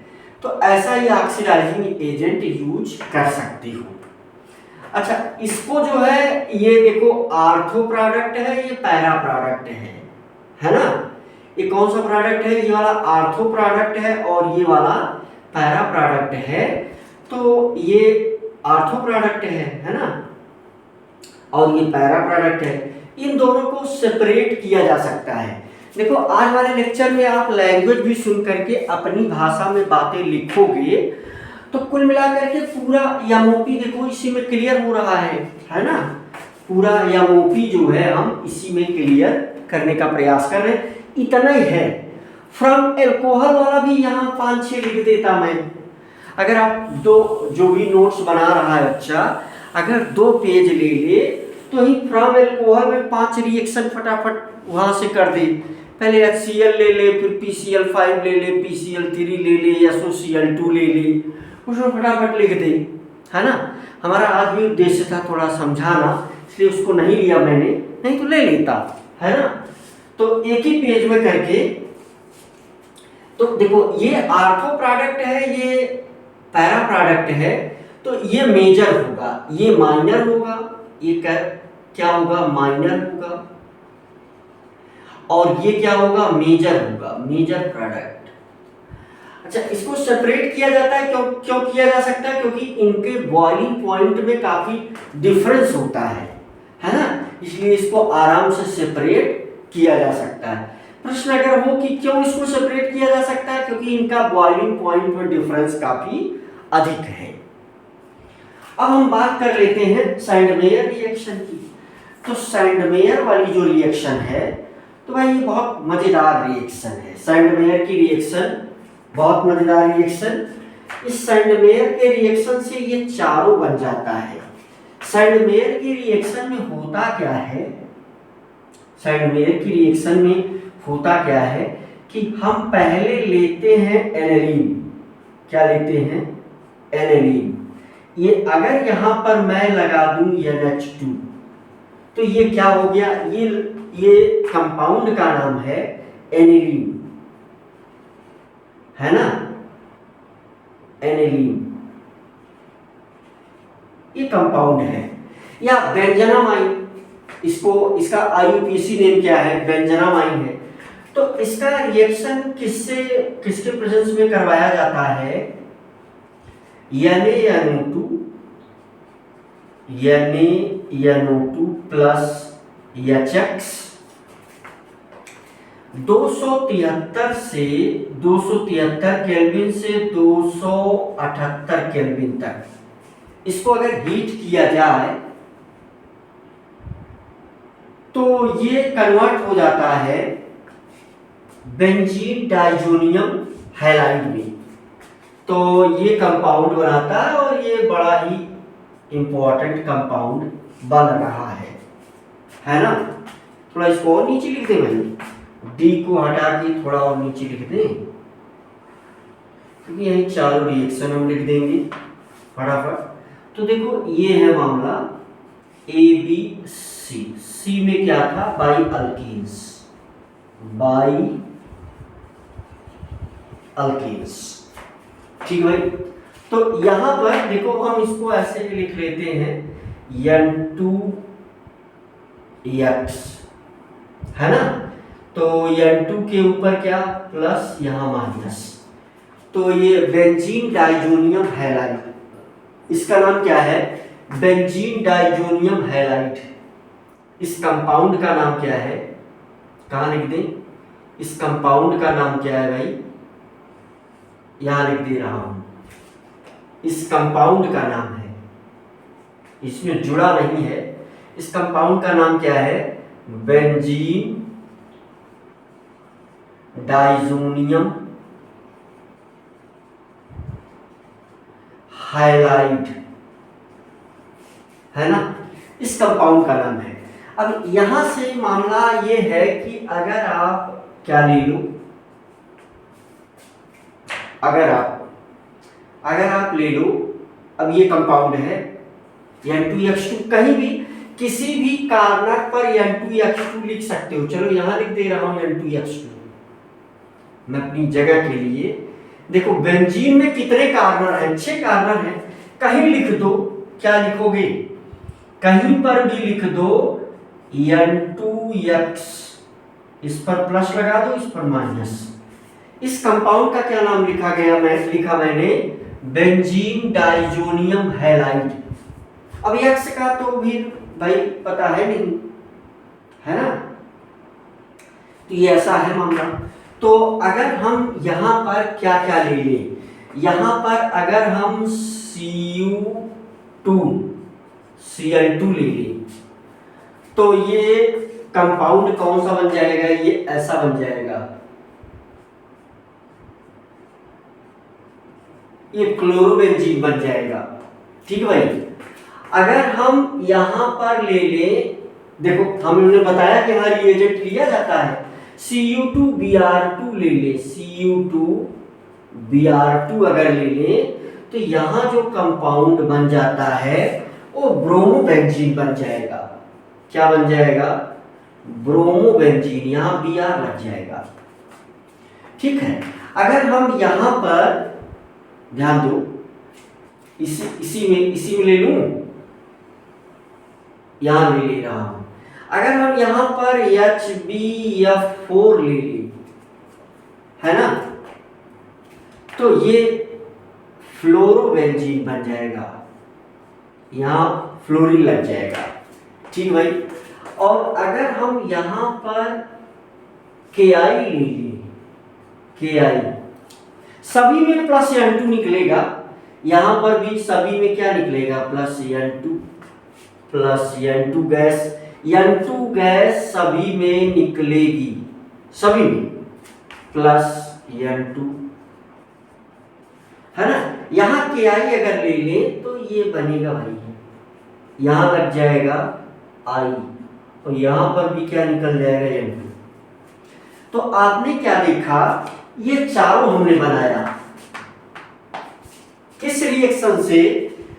तो ऐसा ही ऑक्सीडाइजिंग एजेंट यूज कर सकती हो। अच्छा, इसको जो है ये देखो आर्थो प्रोडक्ट है, ये पैरा प्रोडक्ट है ना। ये कौन सा प्रोडक्ट है, ये वाला आर्थो प्रोडक्ट है और ये वाला पैरा प्रोडक्ट है। तो ये आर्थो प्रोडक्ट है ना, और ये पैरा प्रोडक्ट है। इन दोनों को सेपरेट किया जा सकता है। देखो आज वाले लेक्चर में आप लैंग्वेज भी सुन करके अपनी भाषा में बातें लिखोगे तो कुल मिलाकर के पूरा एमओपी देखो इसी में क्लियर हो रहा है ना। पूरा एमओपी जो है हम इसी में क्लियर करने का प्रयास कर रहे हैं, इतना ही है। फ्रॉम एल्कोहल वाला भी यहाँ 5-6 लिख देता मैं। अगर आप दो जो भी नोट्स बना रहा है बच्चा, अगर 2 पेज ले ले तो ही फ्रॉम एल्कोहल में 5 रिएक्शन फटाफट वहां से कर दे। पहले HCl ले ले, फिर PCl5 ले ले, PCl3 ले ले, SOCl2 ले ले, उसमें फटाफट लिख दे, है ना। हमारा आज भी उद्देश्य था थोड़ा समझाना, इसलिए उसको नहीं लिया मैंने, नहीं तो ले लेता, है ना। तो एक ही पेज में करके, तो देखो ये आर्थो प्रोडक्ट है, ये पैरा प्रोडक्ट है, तो ये मेजर होगा, ये माइनर होगा, ये क्या होगा, माइनर होगा, और ये क्या होगा, मेजर होगा, मेजर प्रोडक्ट। अच्छा, इसको सेपरेट किया जाता है, क्यों किया जा सकता है, क्योंकि इनके बॉइलिंग पॉइंट में काफी डिफरेंस होता है ना, इसलिए इसको आराम से सेपरेट किया जा सकता है। प्रश्न अगर हो कि क्यों इसको सेपरेट किया जा सकता है, क्योंकि इनका बॉइलिंग पॉइंट में डिफरेंस काफी अधिक है। अब हम बात कर लेते हैं सैंडमेयर रिएक्शन की। तो सैंडमेयर वाली जो रिएक्शन है, तो भाई ये बहुत मजेदार रिएक्शन है। सैंडमेयर की रिएक्शन बहुत मजेदार रिएक्शन। इस सैंडमेयर के रिएक्शन से ये चारों बन जाता है। सैंडमेयर की रिएक्शन में होता क्या है, सैंडमेयर की रिएक्शन में होता क्या है कि हम पहले लेते हैं एनिलीन। क्या लेते हैं, एनिलीन। ये अगर यहां पर मैं लगा दूं NH2 तो ये क्या हो गया, ये कंपाउंड का नाम है एनिलीन, है ना, एनिलीन ये कंपाउंड है। या बेंजामाइन, इसका IUPAC नेम क्या है, बेंजामाइन है। तो इसका रिएक्शन किसके प्रेजेंस में करवाया जाता है, NaNO2 प्लस HX 273 से 273 केल्विन से 278 केल्विन तक इसको अगर हीट किया जाए तो ये कन्वर्ट हो जाता है बेंजीन डाइजोनियम हैलाइड में। तो ये कंपाउंड बनाता है और ये बड़ा ही इंपॉर्टेंट कंपाउंड बन रहा है ना। थोड़ा इसको और नीचे लिख दें, मैंने डी को हटा के थोड़ा और नीचे लिख दें, क्योंकि यही चारों रिएक्शन हम लिख देंगे फटाफट। तो देखो ये है मामला ABC। सी में क्या था, बाई अल्कीन्स, ठीक भाई। तो यहां पर देखो हम इसको ऐसे भी लिख लेते हैं N2X है ना। तो N2 के ऊपर क्या प्लस, यहाँ माइनस। तो ये बेंजीन डाइजोनियम हैलाइड, इसका नाम क्या है, बेंजीन डाइजोनियम हैलाइड। इस कंपाउंड का नाम क्या है, कहाँ लिख दें, इस कंपाउंड का नाम क्या है भाई, यहां लिख दे रहा हूं। इस कंपाउंड का नाम है, इसमें जुड़ा नहीं है, इस कंपाउंड का नाम क्या है, बेंजीन डाइजोनियम हाइलाइड, है ना, इस कंपाउंड का नाम है। अब यहां से मामला ये है कि अगर आप क्या ले लो, अगर आप ले लो, अब ये कंपाउंड है N2H2, कहीं भी किसी भी कार्नर पर N2H2 लिख सकते हो। चलो यहां लिख दे रहा हूं N2H2 मैं अपनी जगह के लिए। देखो बेंजीन में कितने कार्नर हैं, 6 कार्नर हैं, कहीं लिख दो, क्या लिखोगे, कहीं पर भी लिख दो N2X, इस पर प्लस लगा दो, इस पर माइनस। इस कंपाउंड का क्या नाम लिखा गया, मैंने बेंजीन डाइजोनियम हैलाइड। अब X का तो भी भाई पता है नहीं, है ना, तो ये ऐसा है मामला। तो अगर हम यहां पर क्या क्या ले लें, यहां पर अगर हम Cl2 ले लें, तो ये कंपाउंड कौन सा बन जाएगा, ये ऐसा बन जाएगा, ये क्लोरोबेंजीन बन जाएगा। ठीक भाई। अगर हम यहां पर ले लें, देखो हमने बताया कि हमारा रिएजेंट लिया जाता है, Cu2Br2 ले ले, Cu2Br2 अगर ले ले, तो यहां जो कंपाउंड बन जाता है वो ब्रोमोबेंजीन बन जाएगा। क्या बन जाएगा, ब्रोमोबेंजीन, यहां Br लग जाएगा। ठीक है। अगर हम यहां पर ध्यान दो, इसी में ले लूं, यहां ले रहा हूं। अगर हम यहां पर HbF4 ले लें, है ना, तो ये फ्लोरोबेंजीन बन जाएगा, यहां फ्लोरीन लग जाएगा। ठीक भाई। और अगर हम यहां पर Ki ले लें, Ki, सभी में प्लस N2 निकलेगा, यहां पर भी सभी में क्या निकलेगा, plus N2 gas, N2 gas सभी में निकलेगी, सभी में प्लस N2, है ना। यहां Ki अगर ले लें तो ये बनेगा भाई, यहां लग जाएगा I, और यहां पर भी क्या निकल जाएगा, N2। तो आपने क्या देखा, ये चारों हमने बनाया किस रिएक्शन से,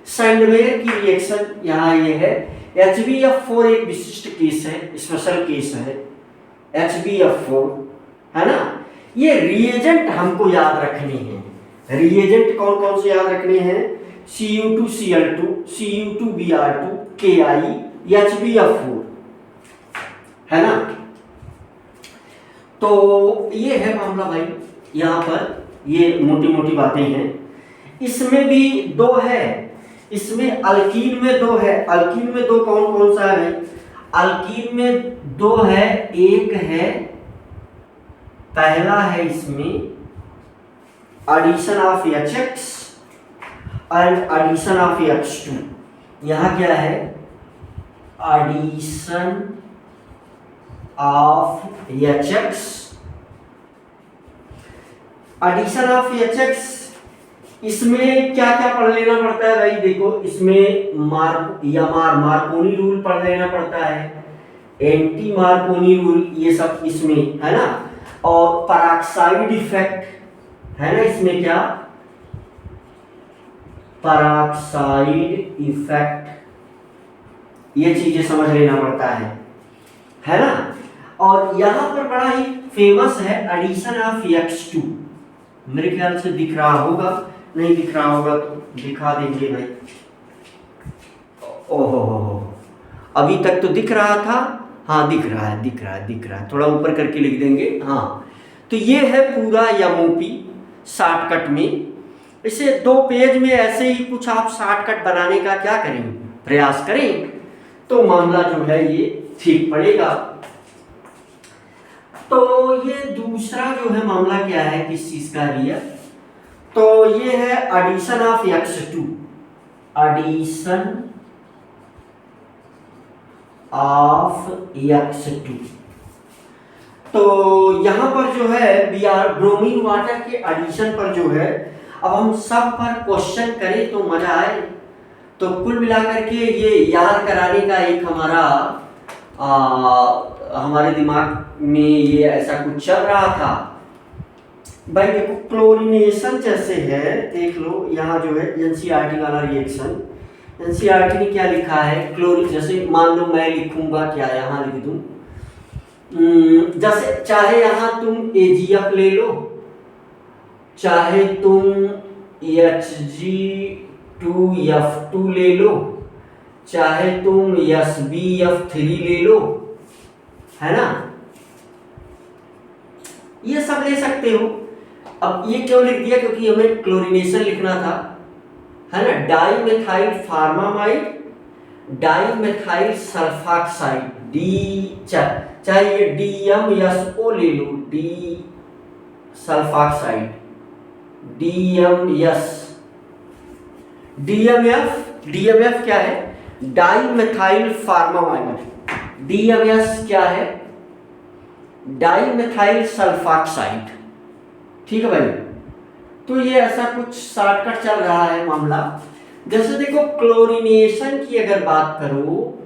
सैंडवेयर की रिएक्शन। यहां ये है HbF4 एक विशिष्ट केस है, स्पेशल केस है HbF4, है ना। ये रिएजेंट हमको याद रखने हैं, रिएजेंट कौन कौन से याद रखने हैं, Cu2Cl2, Cu2Br2, Ki, HbF4, है ना। तो ये है मामला भाई, यहाँ पर ये मोटी मोटी बातें हैं। इसमें भी 2 है, इसमें अल्कीन में 2 है। अल्कीन में 2 कौन कौन सा है, अल्कीन में 2 है, एक है, पहला है इसमें addition of HX and addition of H2। यहाँ क्या है, addition of HX, addition of HX, इसमें क्या क्या पढ़ लेना पड़ता है भाई, देखो इसमें मार्कोनी रूल पढ़ लेना पड़ता है, एंटी मार्कोनी रूल, ये सब इसमें है ना। और पेरोक्साइड इफेक्ट है ना, इसमें क्या, पेरोक्साइड इफेक्ट, ये चीजें समझ लेना पड़ता है ना। और यहां पर बड़ा ही फेमस है एडिशन ऑफ X2, मेरे ख्याल से दिख रहा होगा, नहीं दिख रहा होगा तो दिखा देंगे भाई। ओहो, अभी तक तो दिख रहा था, हाँ दिख रहा है, दिख रहा है, दिख रहा है, थोड़ा ऊपर करके लिख देंगे। हाँ, तो ये है पूरा एमओपी शॉर्टकट में। इसे 2 पेज में ऐसे ही कुछ आप शॉर्टकट बनाने का क्या करें, प्रयास करें, तो मामला जो है ये ठीक पड़ेगा। तो ये दूसरा जो है मामला क्या है, किस चीज का है, तो ये है addition of x2, addition of x2। तो यहां पर जो है ब्रोमीन वाटर के एडिशन पर जो है, अब हम सब पर क्वेश्चन करें तो मजा आए। तो कुल मिलाकर के ये याद कराने का एक हमारे दिमाग में ये ऐसा कुछ चल रहा था। भाई देखो क्लोरीनेशन जैसे है, देख लो यहाँ जो है एनसीईआरटी वाला रिएक्शन, एनसीईआरटी ने क्या लिखा है, क्लोरीन जैसे मान लो मैं लिखूंगा क्या, यहाँ लिख दूं, जैसे चाहे यहाँ तुम AgF ले लो, चाहे तुम Hg2F2 ले लो, चाहे तुम SbF3 ले लो, है ना, ये सब ले सकते हो। अब ये क्यों लिख दिया, क्योंकि हमें क्लोरीनेशन लिखना था, है ना, डाईमेथाइल फार्मामाइड, डाईमेथाइल सल्फॉक्साइड, चाहे ये DMSO ले लो, डी सल्फॉक्साइड, DMF क्या है, डाईमेथाइल फार्मामाइड, DMS क्या है, डाईमेथाइल सल्फॉक्साइड, ठीक है भाई। तो ये ऐसा कुछ शॉर्टकट चल रहा है मामला। जैसे देखो क्लोरीनेशन की अगर बात करो,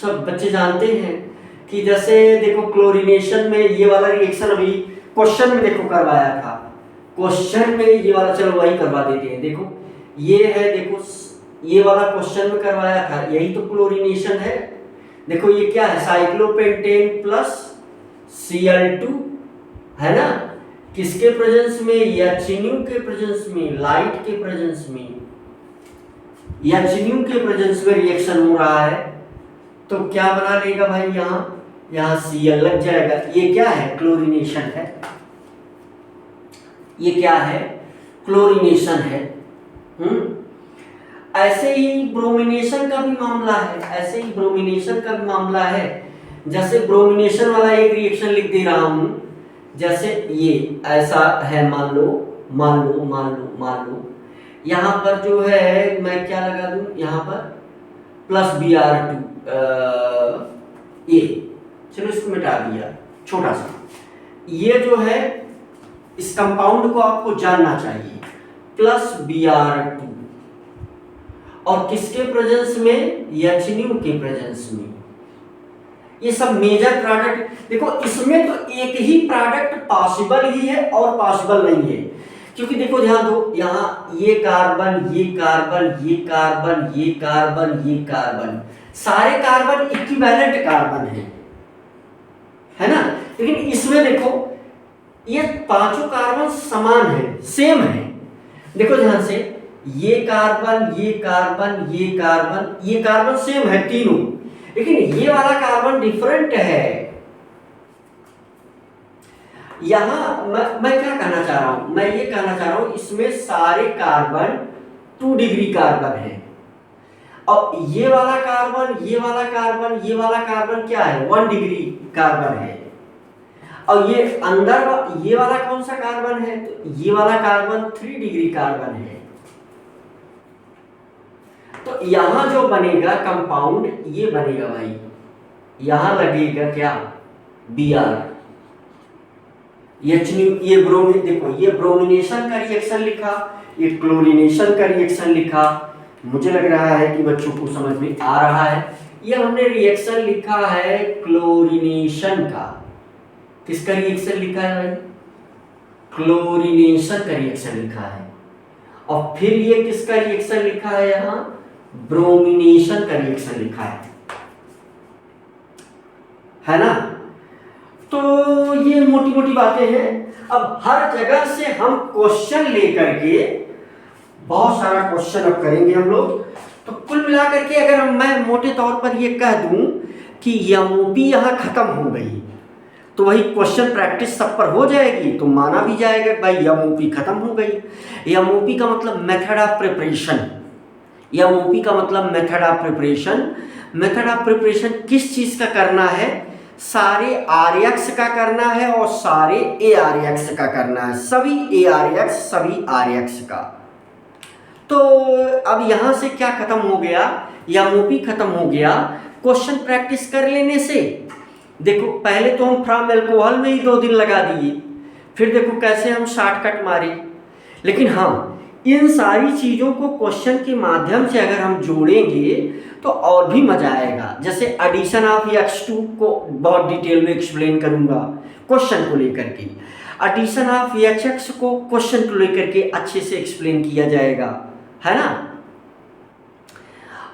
सब बच्चे जानते हैं कि जैसे देखो क्लोरीनेशन में ये वाला रिएक्शन अभी क्वेश्चन में देखो करवाया था, क्वेश्चन में ये वाला, चलो वही करवा देते हैं। देखो ये है, देखो ये वाला क्वेश्चन में करवाया था, यही तो क्लोरीनेशन है। देखो ये क्या है, साइक्लोपेंटेन प्लस Cl2, है ना, किसके प्रेजेंस में, HNu के प्रेजेंस में, लाइट के प्रेजेंस में, HNu के प्रेजेंस में रिएक्शन हो रहा है। तो क्या बना लेगा भाई, यहाँ Cl लग जाएगा। ये क्या है, क्लोरीनेशन है, ये क्या है, क्लोरीनेशन है। ऐसे ही ब्रोमिनेशन का भी मामला है, ऐसे ही ब्रोमिनेशन का भी मामला है। जैसे ब्रोमिनेशन वाला एक रिएक्शन लिख दे रहा हूं, जैसे ये ऐसा है, मान लो यहाँ पर जो है मैं क्या लगा दूं, यहाँ पर प्लस Br2, ये चलो इसको मिटा दिया, छोटा सा। ये जो है इस कंपाउंड को आपको जानना चाहिए, प्लस Br2, और किसके प्रेजेंस में, HNu के प्रेजेंस में। ये सब मेजर प्रोडक्ट, देखो इसमें तो एक ही प्रोडक्ट पॉसिबल ही है और पॉसिबल नहीं है, क्योंकि देखो ध्यान दो, यहाँ ये कार्बन, ये कार्बन, ये कार्बन, ये कार्बन, ये कार्बन, सारे कार्बन इक्विवेलेंट कार्बन है ना। लेकिन इसमें देखो ये पांचों कार्बन समान है, सेम है। देखो ध्यान से, ये कार्बन, ये कार्बन, ये कार्बन, ये कार्बन सेम है तीनों, लेकिन ये वाला कार्बन डिफरेंट है। यहां मैं क्या कहना चाह रहा हूं, मैं ये कहना चाह रहा हूं इसमें सारे कार्बन 2 डिग्री कार्बन है, और ये वाला कार्बन, ये वाला कार्बन, ये वाला कार्बन क्या है, 1 डिग्री कार्बन है। और ये अंदर ये वाला कौन सा कार्बन है, तो ये वाला कार्बन 3 डिग्री कार्बन है। तो यहां जो बनेगा कंपाउंड, ये बनेगा भाई, यहां लगेगा क्या, Br, ये ब्रोमीन, देखो ये ब्रोमिनेशन का रिएक्शन लिखा, ये क्लोरीनेशन का रिएक्शन लिखा। मुझे लग रहा है कि बच्चों को समझ में आ रहा है। ये हमने रिएक्शन लिखा है क्लोरीनेशन का, किसका रिएक्शन लिखा है भाई, क्लोरीनेशन का रिएक्शन लिखा है। और फिर ये किसका रिएक्शन लिखा है, यहां ब्रोमिनेशन का रिएक्शन लिखा है ना। तो ये मोटी मोटी बातें हैं। अब हर जगह से हम क्वेश्चन लेकर के, बहुत सारा क्वेश्चन अब करेंगे हम लोग। तो कुल मिलाकर के अगर मैं मोटे तौर पर ये कह दूं कि यमोपी यहाँ ख़त्म हो गई, तो वही क्वेश्चन प्रैक्टिस सब पर हो जाएगी, तो माना भी जाएगा भाई यमोपी ख़त्म हो गई। यमोपी का मतलब मेथड ऑफ प्रिपरेशन, यमोपी का मतलब method of preparation. Method of preparation किस चीज़ का करना है? सारे आर्यक्स का करना है और सारे ए आर्यक्स का करना है, सभी ए आर्यक्स सभी आर्यक्स का। तो अब यहाँ से क्या खत्म हो गया? यमोपी खत्म हो गया क्वेश्चन प्रैक्टिस कर लेने से। देखो पहले तो हम फ्रॉम अल्कोहल में ही 2 दिन लगा दिए, फिर देखो कैसे हम शॉर्टकट मारे। लेकिन हाँ, इन सारी चीज़ों को क्वेश्चन के माध्यम से अगर हम जोड़ेंगे तो और भी मज़ा आएगा। जैसे एडिशन ऑफ x2 को बहुत डिटेल में एक्सप्लेन करूँगा क्वेश्चन को लेकर के, एडिशन ऑफ hx को क्वेश्चन को लेकर के अच्छे से एक्सप्लेन किया जाएगा, है ना।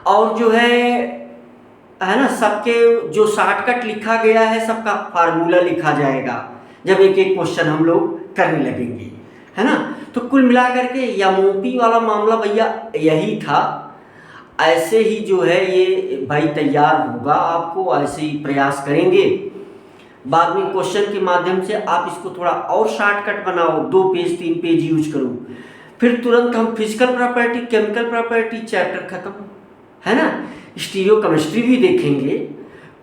और जो है ना, सबके जो शॉर्टकट लिखा गया है सबका फार्मूला लिखा जाएगा जब एक एक क्वेश्चन हम लोग करने लगेंगे, है ना। तो कुल मिला करके यमोपी वाला मामला भैया यही था। ऐसे ही जो है ये भाई तैयार होगा, आपको ऐसे ही प्रयास करेंगे। बाद में क्वेश्चन के माध्यम से आप इसको थोड़ा और शॉर्टकट बनाओ, 2 पेज 3 पेज यूज करो, फिर तुरंत हम physical property chemical property chapter खत्म, है ना। स्टीरियो केमिस्ट्री भी देखेंगे।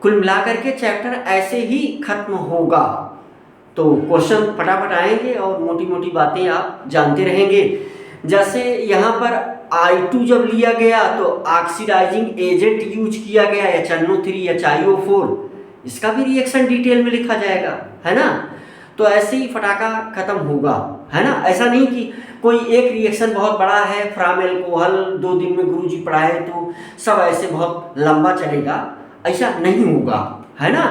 कुल मिलाकर के चैप्टर ऐसे ही खत्म होगा। तो क्वेश्चन फटाफट आएंगे और मोटी मोटी बातें आप जानते रहेंगे। जैसे यहाँ पर I2 जब लिया गया तो ऑक्सीडाइजिंग एजेंट यूज किया गया HNO3 HiO4, इसका भी रिएक्शन डिटेल में लिखा जाएगा, है ना। तो ऐसे ही फटाका खत्म होगा, है ना। ऐसा नहीं कि कोई एक रिएक्शन बहुत बड़ा है, फ्रॉम अल्कोहल 2 दिन में गुरुजी पढ़ाए तो सब ऐसे बहुत लंबा चलेगा, ऐसा नहीं होगा, है ना।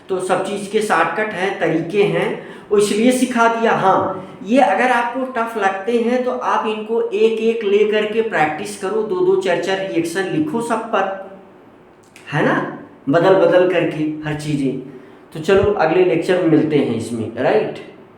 तो सब चीज़ के शॉर्टकट हैं, तरीके हैं, वो इसलिए सिखा दिया। हाँ, ये अगर आपको टफ लगते हैं तो आप इनको एक एक ले करके प्रैक्टिस करो, 2-2 4-4 रिएक्शन लिखो सब पर, है ना, बदल बदल करके हर चीज़ें। तो चलो अगले लेक्चर में मिलते हैं इसमें, राइट।